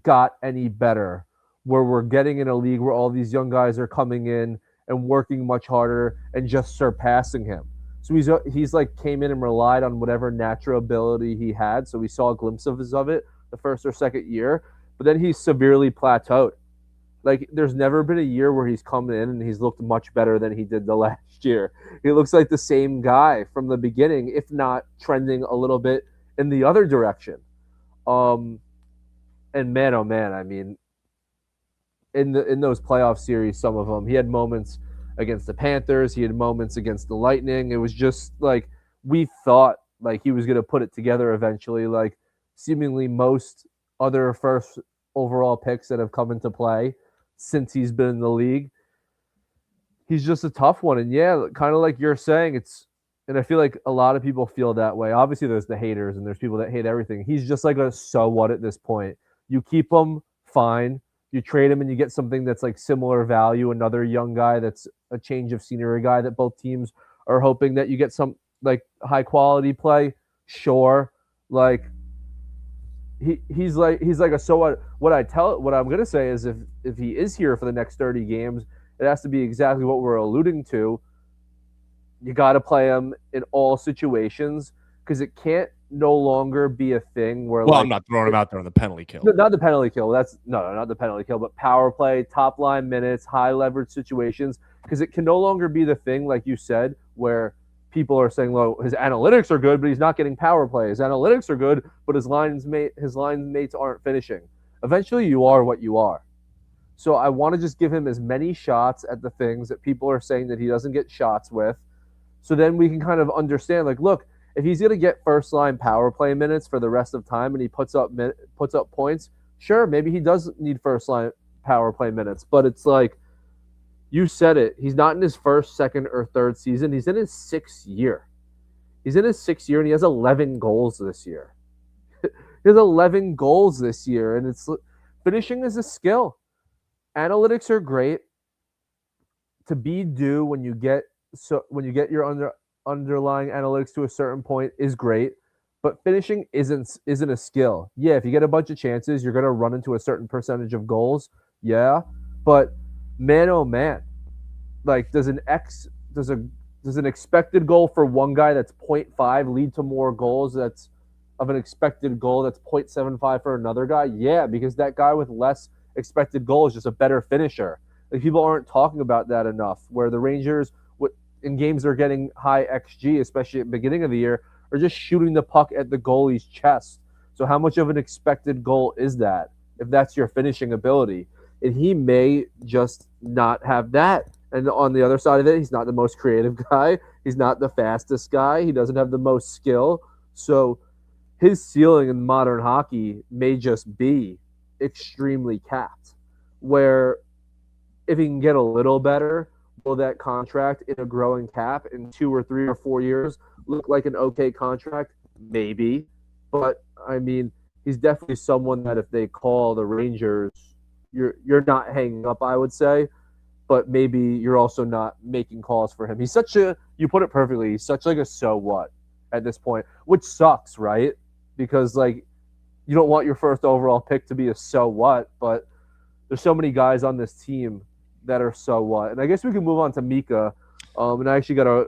got any better, where we're getting in a league where all these young guys are coming in and working much harder and just surpassing him. So he's like came in and relied on whatever natural ability he had. So we saw a glimpse of it the first or second year, but then he's severely plateaued. Like there's never been a year where he's come in and he's looked much better than he did the last year. He looks like the same guy from the beginning, if not trending a little bit in the other direction. And man, oh man, I mean, in those playoff series, some of them, he had moments against the Panthers, he had moments against the Lightning. It was just like we thought like he was going to put it together eventually. Like seemingly most other first overall picks that have come into play since he's been in the league, he's just a tough one. And yeah, kind of like you're saying, and I feel like a lot of people feel that way. Obviously, there's the haters and there's people that hate everything. He's just like a so what at this point. You keep him, fine. You trade him and you get something that's like similar value, another young guy that's a change of scenery guy that both teams are hoping that you get some like high quality play. Sure. Like he's like a so what. What I'm gonna say is if he is here for the next 30 games, it has to be exactly what we're alluding to. You got to play him in all situations because it can't no longer be a thing where. Well, like, I'm not throwing him out there on the penalty kill. Not the penalty kill. That's not the penalty kill, but power play, top line minutes, high leverage situations, because it can no longer be the thing, like you said, where people are saying, "Well, his analytics are good, but he's not getting power play. His analytics are good, but his line mates aren't finishing." Eventually, you are what you are. So I want to just give him as many shots at the things that people are saying that he doesn't get shots with. So then we can kind of understand, like, look, if he's going to get first line power play minutes for the rest of time and he puts up points, sure, maybe he does need first line power play minutes. But it's like You said it. He's not in his first, second, or third season. He's in his 6th year. He's in his 6th year, and he has 11 goals this year. He has 11 goals this year, and it's finishing is a skill. Analytics are great to be due when you get your underlying analytics to a certain point is great, but finishing isn't a skill. Yeah, if you get a bunch of chances, you're gonna run into a certain percentage of goals. Yeah, but man, oh man, like does an expected goal for one guy that's zero point 0.5 lead to more goals that's of an expected goal that's 0.75 for another guy? Yeah, because that guy with less expected goal is just a better finisher. Like people aren't talking about that enough. Where the Rangers, in games they're getting high xG, especially at the beginning of the year, are just shooting the puck at the goalie's chest. So how much of an expected goal is that if that's your finishing ability? And he may just not have that. And on the other side of it, he's not the most creative guy. He's not the fastest guy. He doesn't have the most skill. So his ceiling in modern hockey may just be extremely capped. Where if he can get a little better, will that contract in a growing cap in 2 or 3 or 4 years look like an okay contract? Maybe. But I mean, he's definitely someone that if they call the Rangers, you're not hanging up, I would say. But maybe you're also not making calls for him. He's such a you put it perfectly, he's such like a so what at this point, which sucks, right? Because like you don't want your first overall pick to be a so what, but there's so many guys on this team that are so what. And I guess we can move on to Mika. And I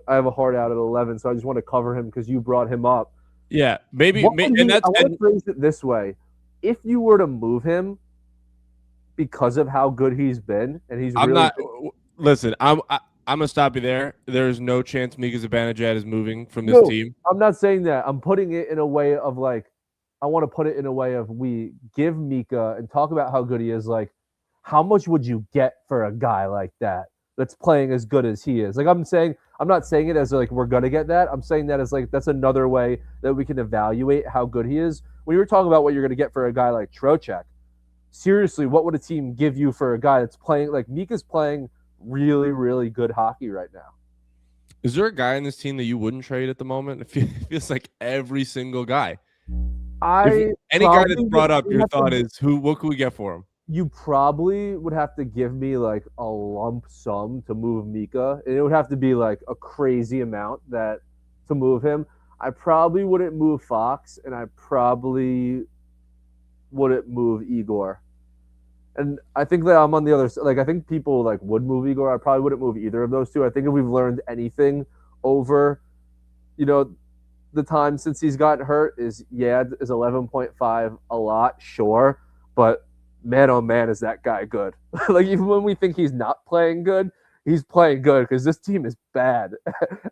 have a hard out at 11, so I just want to cover him because you brought him up. Yeah, maybe, I want and to phrase it this way: if you were to move him because of how good he's been, and he's I'm really not. Listen, I'm gonna stop you there. There's no chance Mika Zibanejad is moving from this team. I'm not saying that. I'm putting it in a way of like, I want to put it in a way of we give Mika and talk about how good he is. Like, how much would you get for a guy like that that's playing as good as he is? Like I'm not saying it as like we're gonna get that. I'm saying that as like that's another way that we can evaluate how good he is. When you were talking about what you're gonna get for a guy like Trocheck, seriously, what would a team give you for a guy that's playing like Mika's playing really, really good hockey right now? Is there a guy in this team that you wouldn't trade at the moment? It feels like every single guy. Any guy that's brought up, your thought is what can we get for him? You probably would have to give me like a lump sum to move Mika, and it would have to be like a crazy amount that to move him. I probably wouldn't move Fox, and I probably wouldn't move Igor. And I think that I'm on the other side. Like I think people like would move Igor. I probably wouldn't move either of those two. I think if we've learned anything over, the time since he's gotten hurt is 11.5 a lot, sure, but man, oh man, is that guy good? Like even when we think he's not playing good, he's playing good because this team is bad,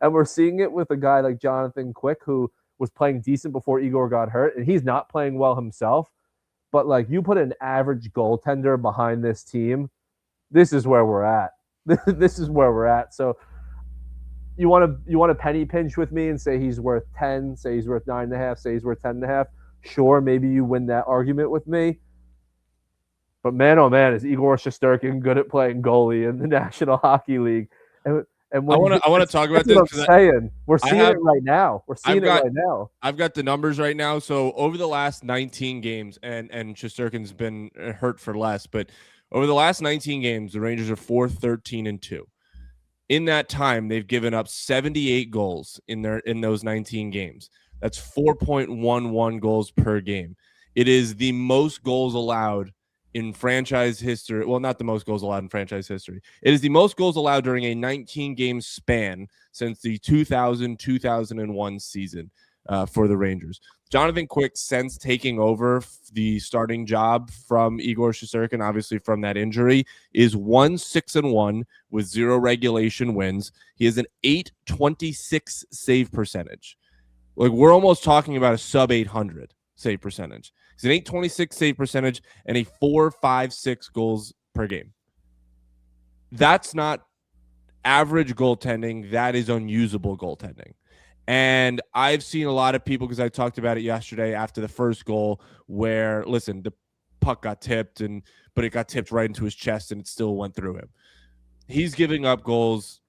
and we're seeing it with a guy like Jonathan Quick who was playing decent before Igor got hurt, and he's not playing well himself. But like you put an average goaltender behind this team, this is where we're at. This is where we're at. So you want to penny pinch with me and say he's worth 10, say he's worth 9.5, say he's worth 10.5. Sure, maybe you win that argument with me. But man, oh man, is Igor Shesterkin good at playing goalie in the National Hockey League? And I want to talk about this because we're seeing it right now. I've got the numbers right now. So over the last 19 games, and Shesterkin's been hurt for less, but over the last 19 games, the Rangers are 4-13-2. In that time, they've given up 78 goals in those 19 games. That's 4.11 goals per game. It is the most goals allowed in franchise history. Well, not the most goals allowed in franchise history. It is the most goals allowed during a 19-game span since the 2000-2001 season for the Rangers. Jonathan Quick, since taking over the starting job from Igor Shesterkin, obviously from that injury, is 1-6-1 with 0 regulation wins. He has an .826 save percentage. Like we're almost talking about a sub 800 save percentage. He's an .826 save percentage and a .456 goals per game. That's not average goaltending. That is unusable goaltending. And I've seen a lot of people, because I talked about it yesterday after the first goal, where, listen, the puck got tipped, but it got tipped right into his chest and it still went through him. he's giving up goals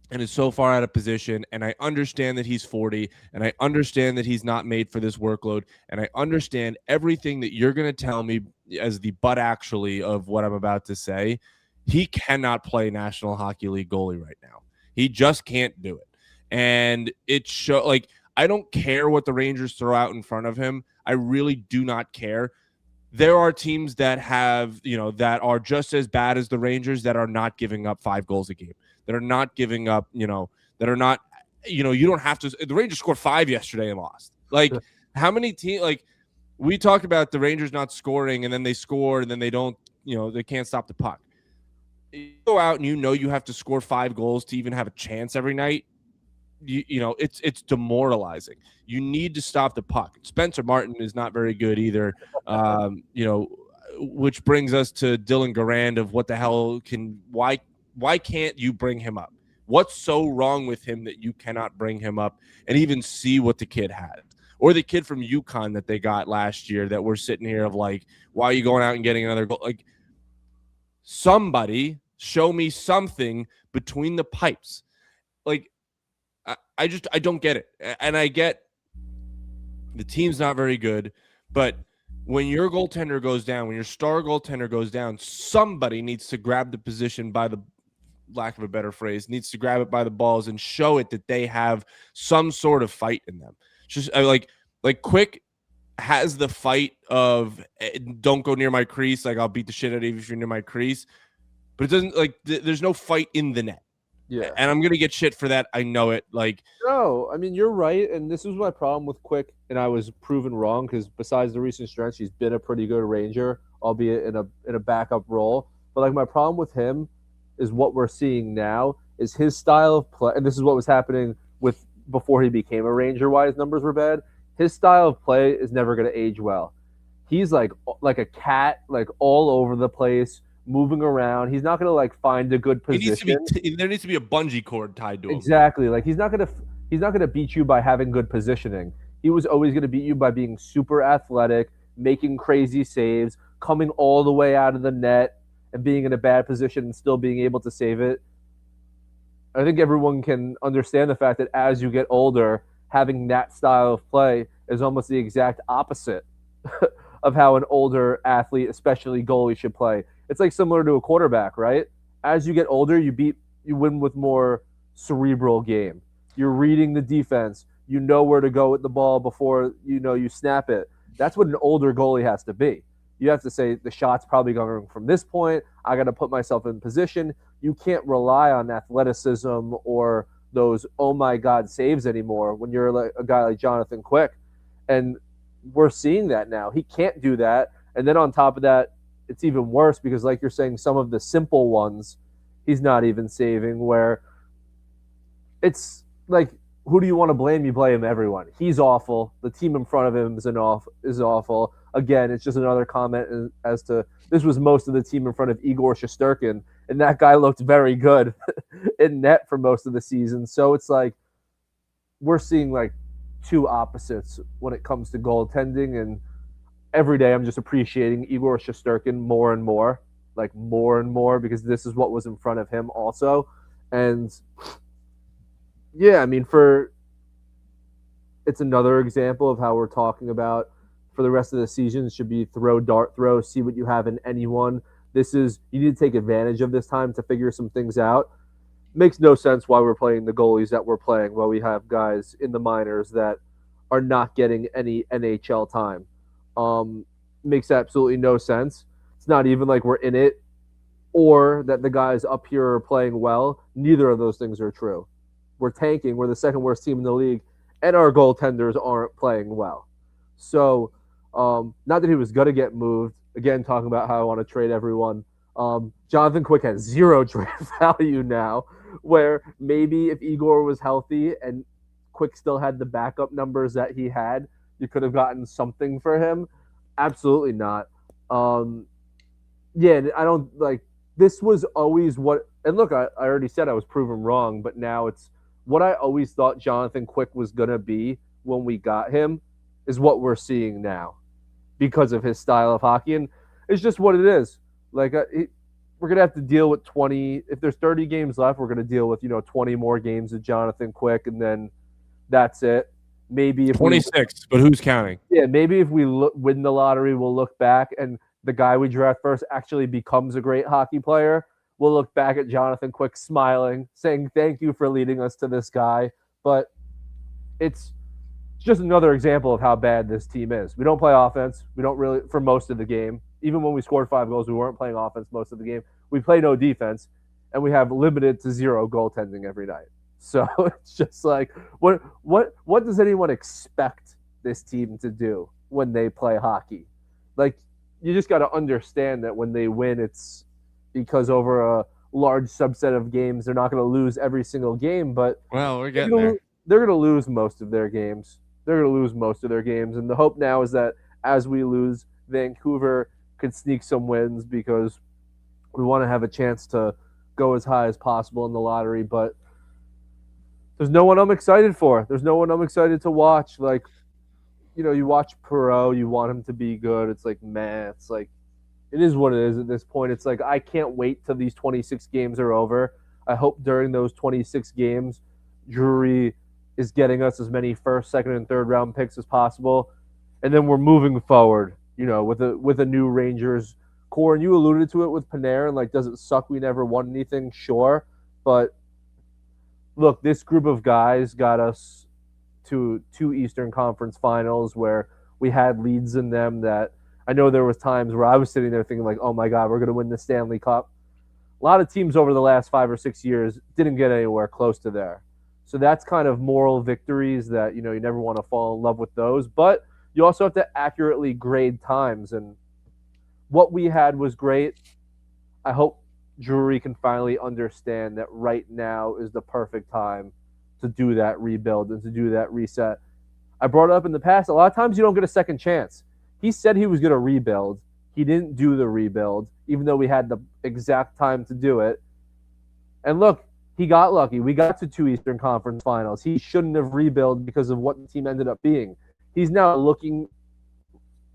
and is so far out of position. And I understand that he's 40, and I understand that he's not made for this workload. And I understand everything that you're going to tell me as the but actually of what I'm about to say. He cannot play National Hockey League goalie right now. He just can't do it. And I don't care what the Rangers throw out in front of him. I really do not care. There are teams that have, that are just as bad as the Rangers that are not giving up 5 goals a game, that are not giving up, that are not, you don't have to. The Rangers scored 5 yesterday and lost. Like, how many teams, we talked about the Rangers not scoring and then they score and then they don't, they can't stop the puck. You go out and you have to score 5 goals to even have a chance every night. It's demoralizing. You need to stop the puck. Spencer Martin is not very good either. Which brings us to Dylan Garand of what the hell why can't you bring him up? What's so wrong with him that you cannot bring him up and even see what the kid has? Or the kid from UConn that they got last year that we're sitting here of why are you going out and getting another goal? Somebody show me something between the pipes. I don't get it. And I get the team's not very good, but when your goaltender goes down, when your star goaltender goes down, somebody needs to grab the position by the lack of a better phrase, needs to grab it by the balls and show it that they have some sort of fight in them. Just Quick has the fight of don't go near my crease. I'll beat the shit out of you if you're near my crease, but it doesn't there's no fight in the net. Yeah. And I'm going to get shit for that. I know it. No, I mean, you're right. And this was my problem with Quick. And I was proven wrong because besides the recent stretch, he's been a pretty good Ranger, albeit in a backup role. But my problem with him is what we're seeing now is his style of play. And this is what was happening with before he became a Ranger, why his numbers were bad. His style of play is never going to age well. He's like a cat, all over the place, moving around. He's not going to find a good position. There needs to be a bungee cord tied to him. Exactly. He's not going to beat you by having good positioning. He was always going to beat you by being super athletic, making crazy saves, coming all the way out of the net and being in a bad position and still being able to save it. I think everyone can understand the fact that as you get older, having that style of play is almost the exact opposite of how an older athlete, especially goalie, should play. It's similar to a quarterback, right? As you get older, you win with more cerebral game. You're reading the defense. You know where to go with the ball before you snap it. That's what an older goalie has to be. You have to say the shot's probably going from this point. I got to put myself in position. You can't rely on athleticism or those oh my god saves anymore when you're a guy like Jonathan Quick, and we're seeing that now. He can't do that, and then on top of that, it's even worse because, like you're saying, some of the simple ones he's not even saving, where it's who do you want to blame? You blame everyone. He's awful. The team in front of him is awful. Again, it's just another comment as to this was most of the team in front of Igor Shesterkin, and that guy looked very good in net for most of the season. So it's we're seeing two opposites when it comes to goaltending, and every day I'm just appreciating Igor Shesterkin more and more, because this is what was in front of him also. And yeah, I mean, it's another example of how we're talking about for the rest of the season should be dart throw, see what you have in anyone. You need to take advantage of this time to figure some things out. Makes no sense why we're playing the goalies that we're playing while we have guys in the minors that are not getting any NHL time. Makes absolutely no sense. It's not even like we're in it or that the guys up here are playing well. Neither of those things are true. We're tanking. We're the second worst team in the league, and our goaltenders aren't playing well. So, not that he was going to get moved. Again, talking about how I want to trade everyone. Jonathan Quick has 0 trade value now, where maybe if Igor was healthy and Quick still had the backup numbers that he had, you could have gotten something for him. Absolutely not. Yeah, I don't this was always what, and look, I already said I was proven wrong, but now it's what I always thought Jonathan Quick was going to be when we got him is what we're seeing now because of his style of hockey. And it's just what it is. we're gonna have to deal with 20. If there's 30 games left, we're gonna deal with 20 more games of Jonathan Quick, and then that's it. Maybe if we 26, but who's counting? maybe if we win the lottery, we'll look back and the guy we draft first actually becomes a great hockey player. We'll look back at Jonathan Quick smiling, saying thank you for leading us to this guy. But it's just another example of how bad this team is. We don't play offense. We don't really for most of the game. Even when we scored 5 goals, we weren't playing offense most of the game. We play no defense, and we have limited to zero goaltending every night. So it's just like, what does anyone expect this team to do when they play hockey? Like, you just got to understand that when they win, it's because over a large subset of games, they're not going to lose every single game, but Well, we're getting there. they're going to lose most of their games. They're going to lose most of their games, and the hope now is that as we lose, Vancouver could sneak some wins because we want to have a chance to go as high as possible in the lottery, but there's no one I'm excited for. There's no one I'm excited to watch. Like, you watch Perot, you want him to be good. It's like, man, it's like, it is what it is at this point. It's like, I can't wait till these 26 games are over. I hope during those 26 games, Drury is getting us as many first, second, and third round picks as possible. And then we're moving forward, with a new Rangers core. And you alluded to it with Panarin. Like, does it suck we never won anything? Sure. But look, this group of guys got us to 2 Eastern Conference finals where we had leads in them that I know there was times where I was sitting there thinking like, oh my God, we're going to win the Stanley Cup. A lot of teams over the last 5 or 6 years didn't get anywhere close to there. So that's kind of moral victories that, you never want to fall in love with those. But you also have to accurately grade times. And what we had was great. I hope Drury can finally understand that right now is the perfect time to do that rebuild and to do that reset. I brought it up in the past. A lot of times you don't get a second chance. He said he was going to rebuild. He didn't do the rebuild, even though we had the exact time to do it. And look, he got lucky. We got to 2 Eastern Conference finals. He shouldn't have rebuilt because of what the team ended up being. He's now looking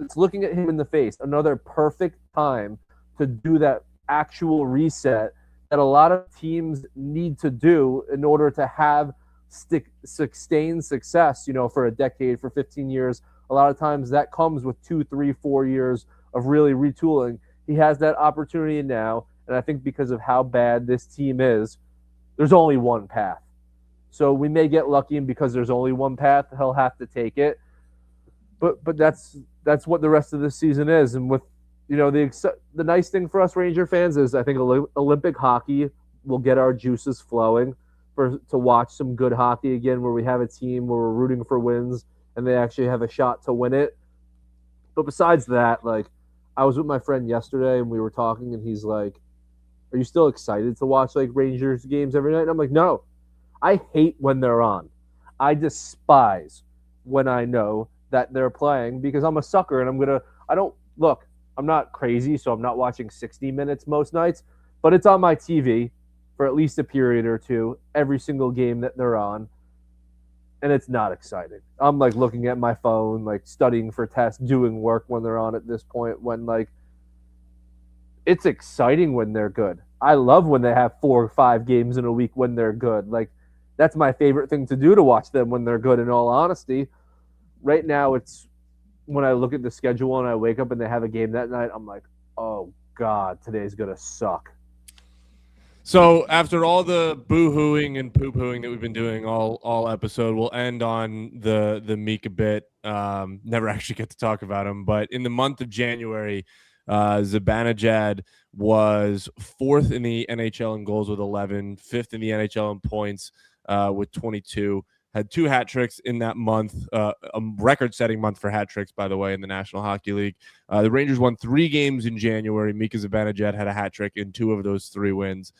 at him in the face. Another perfect time to do that actual reset that a lot of teams need to do in order to have sustained success, for a decade, for 15 years. A lot of times that comes with 2, 3, 4 years of really retooling. He has that opportunity now, and I think because of how bad this team is, there's only one path. So we may get lucky, and because there's only one path, he'll have to take it. But that's what the rest of the season is. And with the nice thing for us Ranger fans is I think Olympic hockey will get our juices flowing to watch some good hockey again, where we have a team where we're rooting for wins and they actually have a shot to win it. But besides that, like, I was with my friend yesterday and we were talking, and he's like, are you still excited to watch like Rangers games every night? And I'm like, no, I hate when they're on. I despise when I know that they're playing because I'm a sucker and I'm not crazy, so I'm not watching 60 minutes most nights, but it's on my TV for at least a period or two every single game that they're on, and it's not exciting. I'm like looking at my phone, like studying for tests, doing work when they're on at this point, when like it's exciting when they're good. I love when they have 4 or 5 games in a week when they're good. Like, that's my favorite thing to do, to watch them when they're good, in all honesty. Right now, it's when I look at the schedule and I wake up and they have a game that night, I'm like, oh God, today's going to suck. So after all the boo-hooing and poop-hooing that we've been doing all episode, we'll end on the Mika bit. Never actually get to talk about him, but in the month of January, Zibanejad was 4th in the NHL in goals with 11, 5th in the NHL in points with 22. Had 2 hat tricks in that month, a record-setting month for hat tricks, by the way, in the National Hockey League. The Rangers won 3 games in January. Mika Zibanejad had a hat trick in 2 of those 3 wins.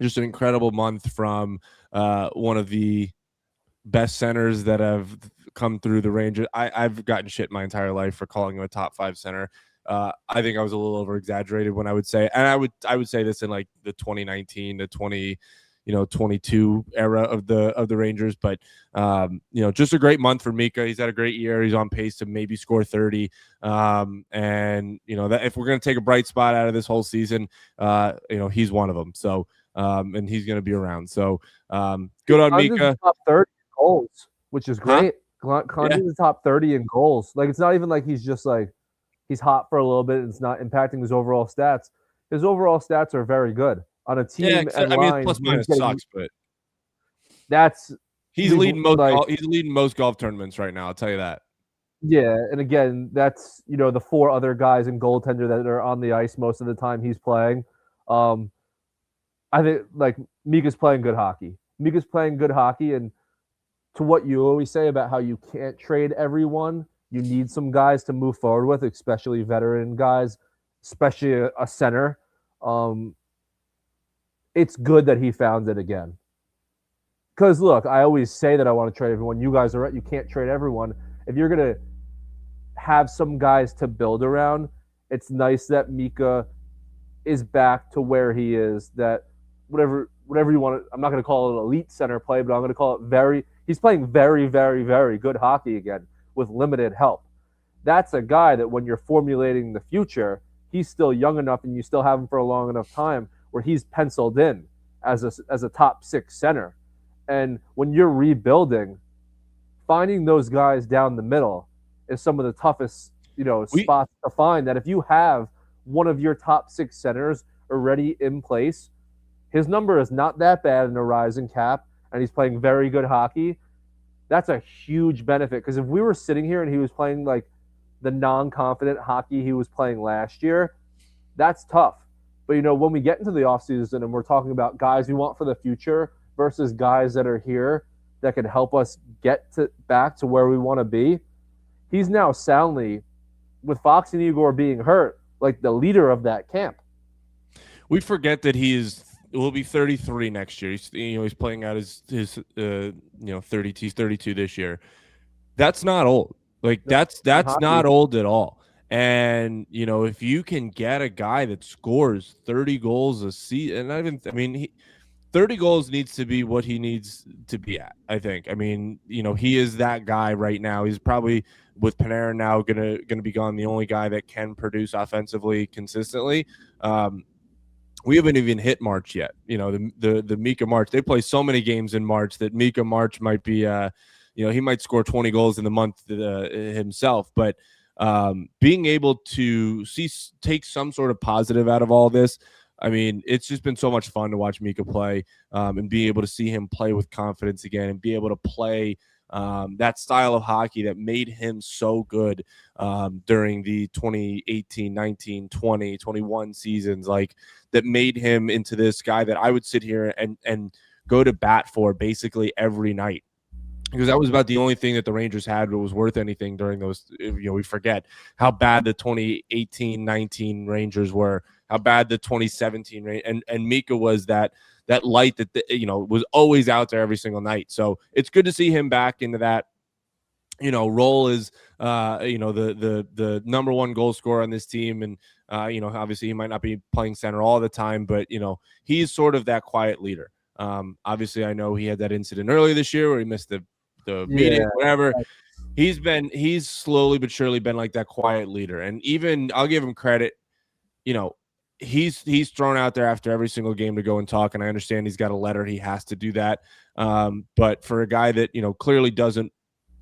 Just an incredible month from one of the best centers that have come through the Rangers. I've gotten shit my entire life for calling him a top 5 center. I think I was a little over-exaggerated when I would say, and I would say this in like the 2019 to 22 era of the Rangers. But just a great month for Mika. He's had a great year. He's on pace to maybe score 30. And that if we're going to take a bright spot out of this whole season, he's one of them. So and he's going to be around. So good on Mika. Top 30 goals, which is great. Condon's Yeah. the top 30 in goals. Like, it's not even like he's just like he's hot for a little bit and it's not impacting his overall stats. His overall stats are very good on a team. Yeah, and line, plus minus sucks, but that's he's leading most golf tournaments right now. I'll tell you that. Yeah, and again, that's the 4 other guys in goaltender that are on the ice most of the time he's playing. I think like Mika's playing good hockey. Mika's playing good hockey, and to what you always say about how you can't trade everyone, you need some guys to move forward with, especially veteran guys, especially a center. It's good that he found it again. Because look, I always say that I want to trade everyone. You guys are right. You can't trade everyone. If you're going to have some guys to build around, it's nice that Mika is back to where he is. That whatever you want to, I'm not going to call it elite center play, but I'm going to call it he's playing very, very, very good hockey again with limited help. That's a guy that when you're formulating the future, he's still young enough and you still have him for a long enough time where he's penciled in as a top 6 center. And when you're rebuilding, finding those guys down the middle is some of the toughest, spots to find. That if you have one of your top 6 centers already in place, his number is not that bad in a rising cap, and he's playing very good hockey. That's a huge benefit, because if we were sitting here and he was playing like the non-confident hockey he was playing last year, that's tough. But, when we get into the offseason and we're talking about guys we want for the future versus guys that are here that can help us get back to where we want to be, he's now soundly, with Fox and Igor being hurt, like the leader of that camp. We forget that will be 33 next year. He's playing out his 30. He's 32 this year. That's not old. Like that's not old at all. And if you can get a guy that scores 30 goals a season, and 30 goals needs to be what he needs to be at, I think. He is that guy right now. He's probably, with Panarin now gonna be gone, the only guy that can produce offensively consistently. We haven't even hit March yet. The Mika March. They play so many games in March that Mika March might be he might score 20 goals in the month himself. But being able to take some sort of positive out of all this, it's just been so much fun to watch Mika play, and be able to see him play with confidence again and be able to play that style of hockey that made him so good during the 2018, 19, 20, 21 seasons, like that made him into this guy that I would sit here and go to bat for basically every night. Because that was about the only thing that the Rangers had that was worth anything during those. We forget how bad the 2018-19 Rangers were, how bad the 2017 and Mika was that light that was always out there every single night. So it's good to see him back into that role as the number 1 goal scorer on this team. And obviously he might not be playing center all the time, but he's sort of that quiet leader. Obviously I know he had that incident earlier this year where he missed the meeting, whatever. He's slowly but surely been like that quiet leader. And even I'll give him credit, he's thrown out there after every single game to go and talk, and I understand he's got a letter, he has to do that. But for a guy that clearly doesn't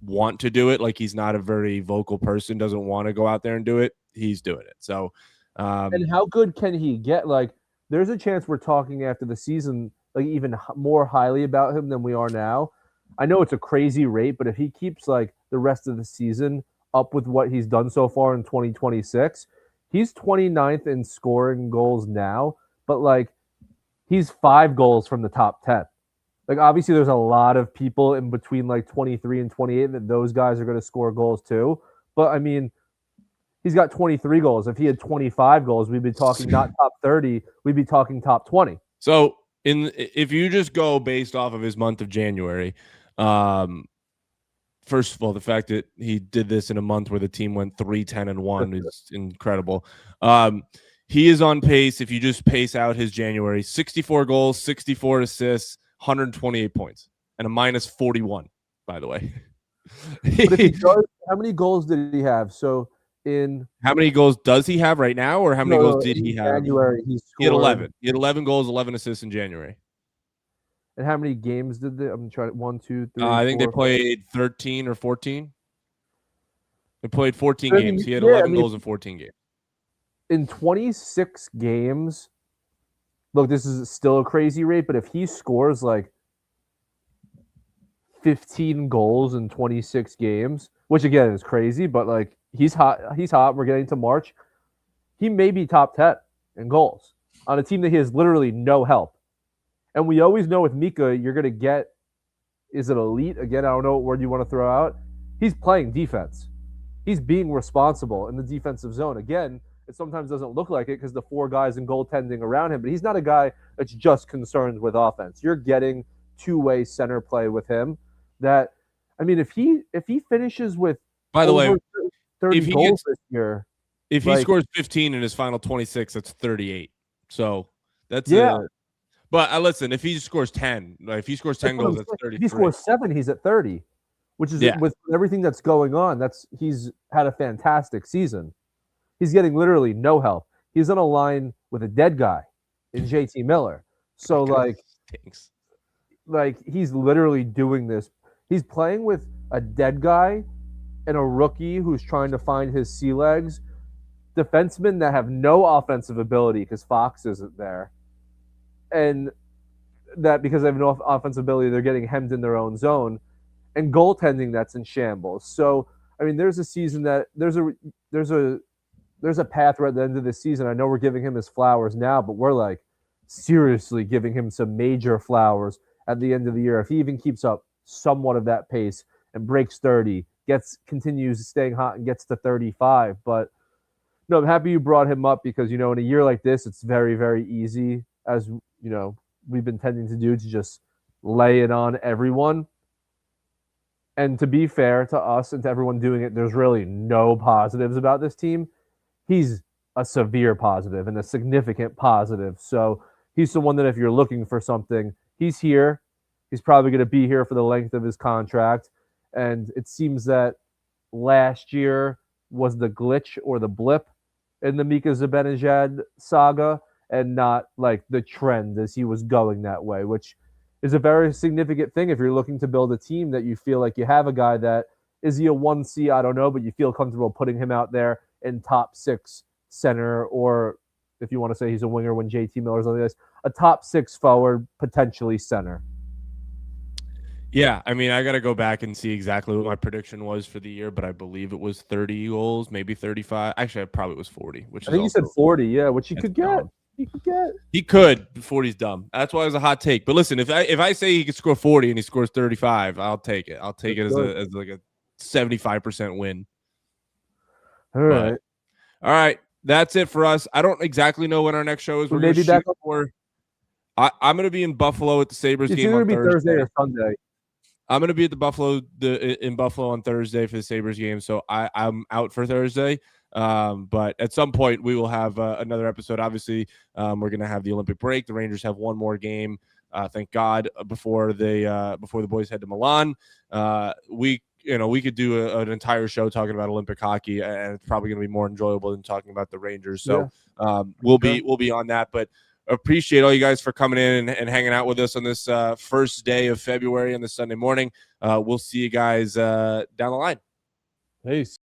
want to do it, like he's not a very vocal person, doesn't want to go out there and do it, he's doing it. So and how good can he get? Like, there's a chance we're talking after the season like even more highly about him than we are now. I know it's a crazy rate, but if he keeps like the rest of the season up with what he's done so far in 2026, he's 29th in scoring goals now, but like he's 5 goals from the top 10. Like, obviously there's a lot of people in between like 23 and 28 that those guys are going to score goals too. But he's got 23 goals. If he had 25 goals, we'd be talking not top 30, we'd be talking top 20. So if you just go based off of his month of January, first of all, the fact that he did this in a month where the team went 3-10-1 is incredible. He is on pace, if you just pace out his January, 64 goals, 64 assists, 128 points, and a minus 41, by the way. But if he does, how many goals did he have? So how many goals does he have right now, or how many goals did he have? January, he He had scored 11. He had 11 goals, 11 assists in January. And how many games did they? I'm trying 1, 2, 3. I think they played 13 or 14. They played 14 games. He had 11 goals in 14 games. In 26 games, look, this is still a crazy rate, but if he scores like 15 goals in 26 games, which again is crazy, but like he's hot. He's hot. We're getting to March. He may be top 10 in goals on a team that he has literally no help. And we always know with Mika, you're going to get, is it elite? Again, I don't know what word you want to throw out. He's playing defense. He's being responsible in the defensive zone. Again, it sometimes doesn't look like it because the 4 guys in goaltending around him, but he's not a guy that's just concerned with offense. You're getting two-way center play with him. That, I mean, if he finishes with, by the way, 30 goals this year, if he scores 15 in his final 26, that's 38. So that's but listen, if he scores 10, if he scores 10 goals, that's 33. If he scores 7, he's at 30, which is with everything that's going on. He's had a fantastic season. He's getting literally no help. He's on a line with a dead guy in JT Miller. So like he's literally doing this. He's playing with a dead guy and a rookie who's trying to find his sea legs. Defensemen that have no offensive ability because Fox isn't there. And that because they have no offensive ability, they're getting hemmed in their own zone. And goaltending that's in shambles. So, I mean, there's a season that there's a path right at the end of the season. I know we're giving him his flowers now, but we're like seriously giving him some major flowers at the end of the year. If he even keeps up somewhat of that pace and breaks 30, continues staying hot and gets to 35. But no, I'm happy you brought him up because, in a year like this, it's very, very easy, as we've been tending to do, to just lay it on everyone. And to be fair to us and to everyone doing it, there's really no positives about this team. He's a severe positive and a significant positive. So he's the one that if you're looking for something, he's here. He's probably going to be here for the length of his contract. And it seems that last year was the glitch or the blip in the Mika Zibanejad saga and not like the trend as he was going that way, which is a very significant thing if you're looking to build a team that you feel like you have a guy that, is he a 1C? I don't know, but you feel comfortable putting him out there in top 6 center, or if you want to say he's a winger when JT Miller's on the ice, a top 6 forward, potentially center. Yeah, I mean, I got to go back and see exactly what my prediction was for the year, but I believe it was 30 goals, maybe 35. Actually, I probably was 40, which I think you said 40, yeah, which he could get. He could. 40's dumb. That's why it was a hot take. But listen, if I say he could score 40 and he scores 35, I'll take it. I'll take it as like a 75% win. All right. All right. That's it for us. I don't exactly know when our next show is. We're maybe back for. I'm going to be in Buffalo at the Sabres game on Thursday or Sunday. I'm going to be at in Buffalo on Thursday for the Sabres game, so I'm out for Thursday. But at some point we will have another episode. Obviously, we're going to have the Olympic break. The Rangers have one more game, thank God, before the boys head to Milan. We could do an entire show talking about Olympic hockey, and it's probably going to be more enjoyable than talking about the Rangers. So we'll be on that. But appreciate all you guys for coming in and hanging out with us on this first day of February on this Sunday morning. We'll see you guys down the line. Peace.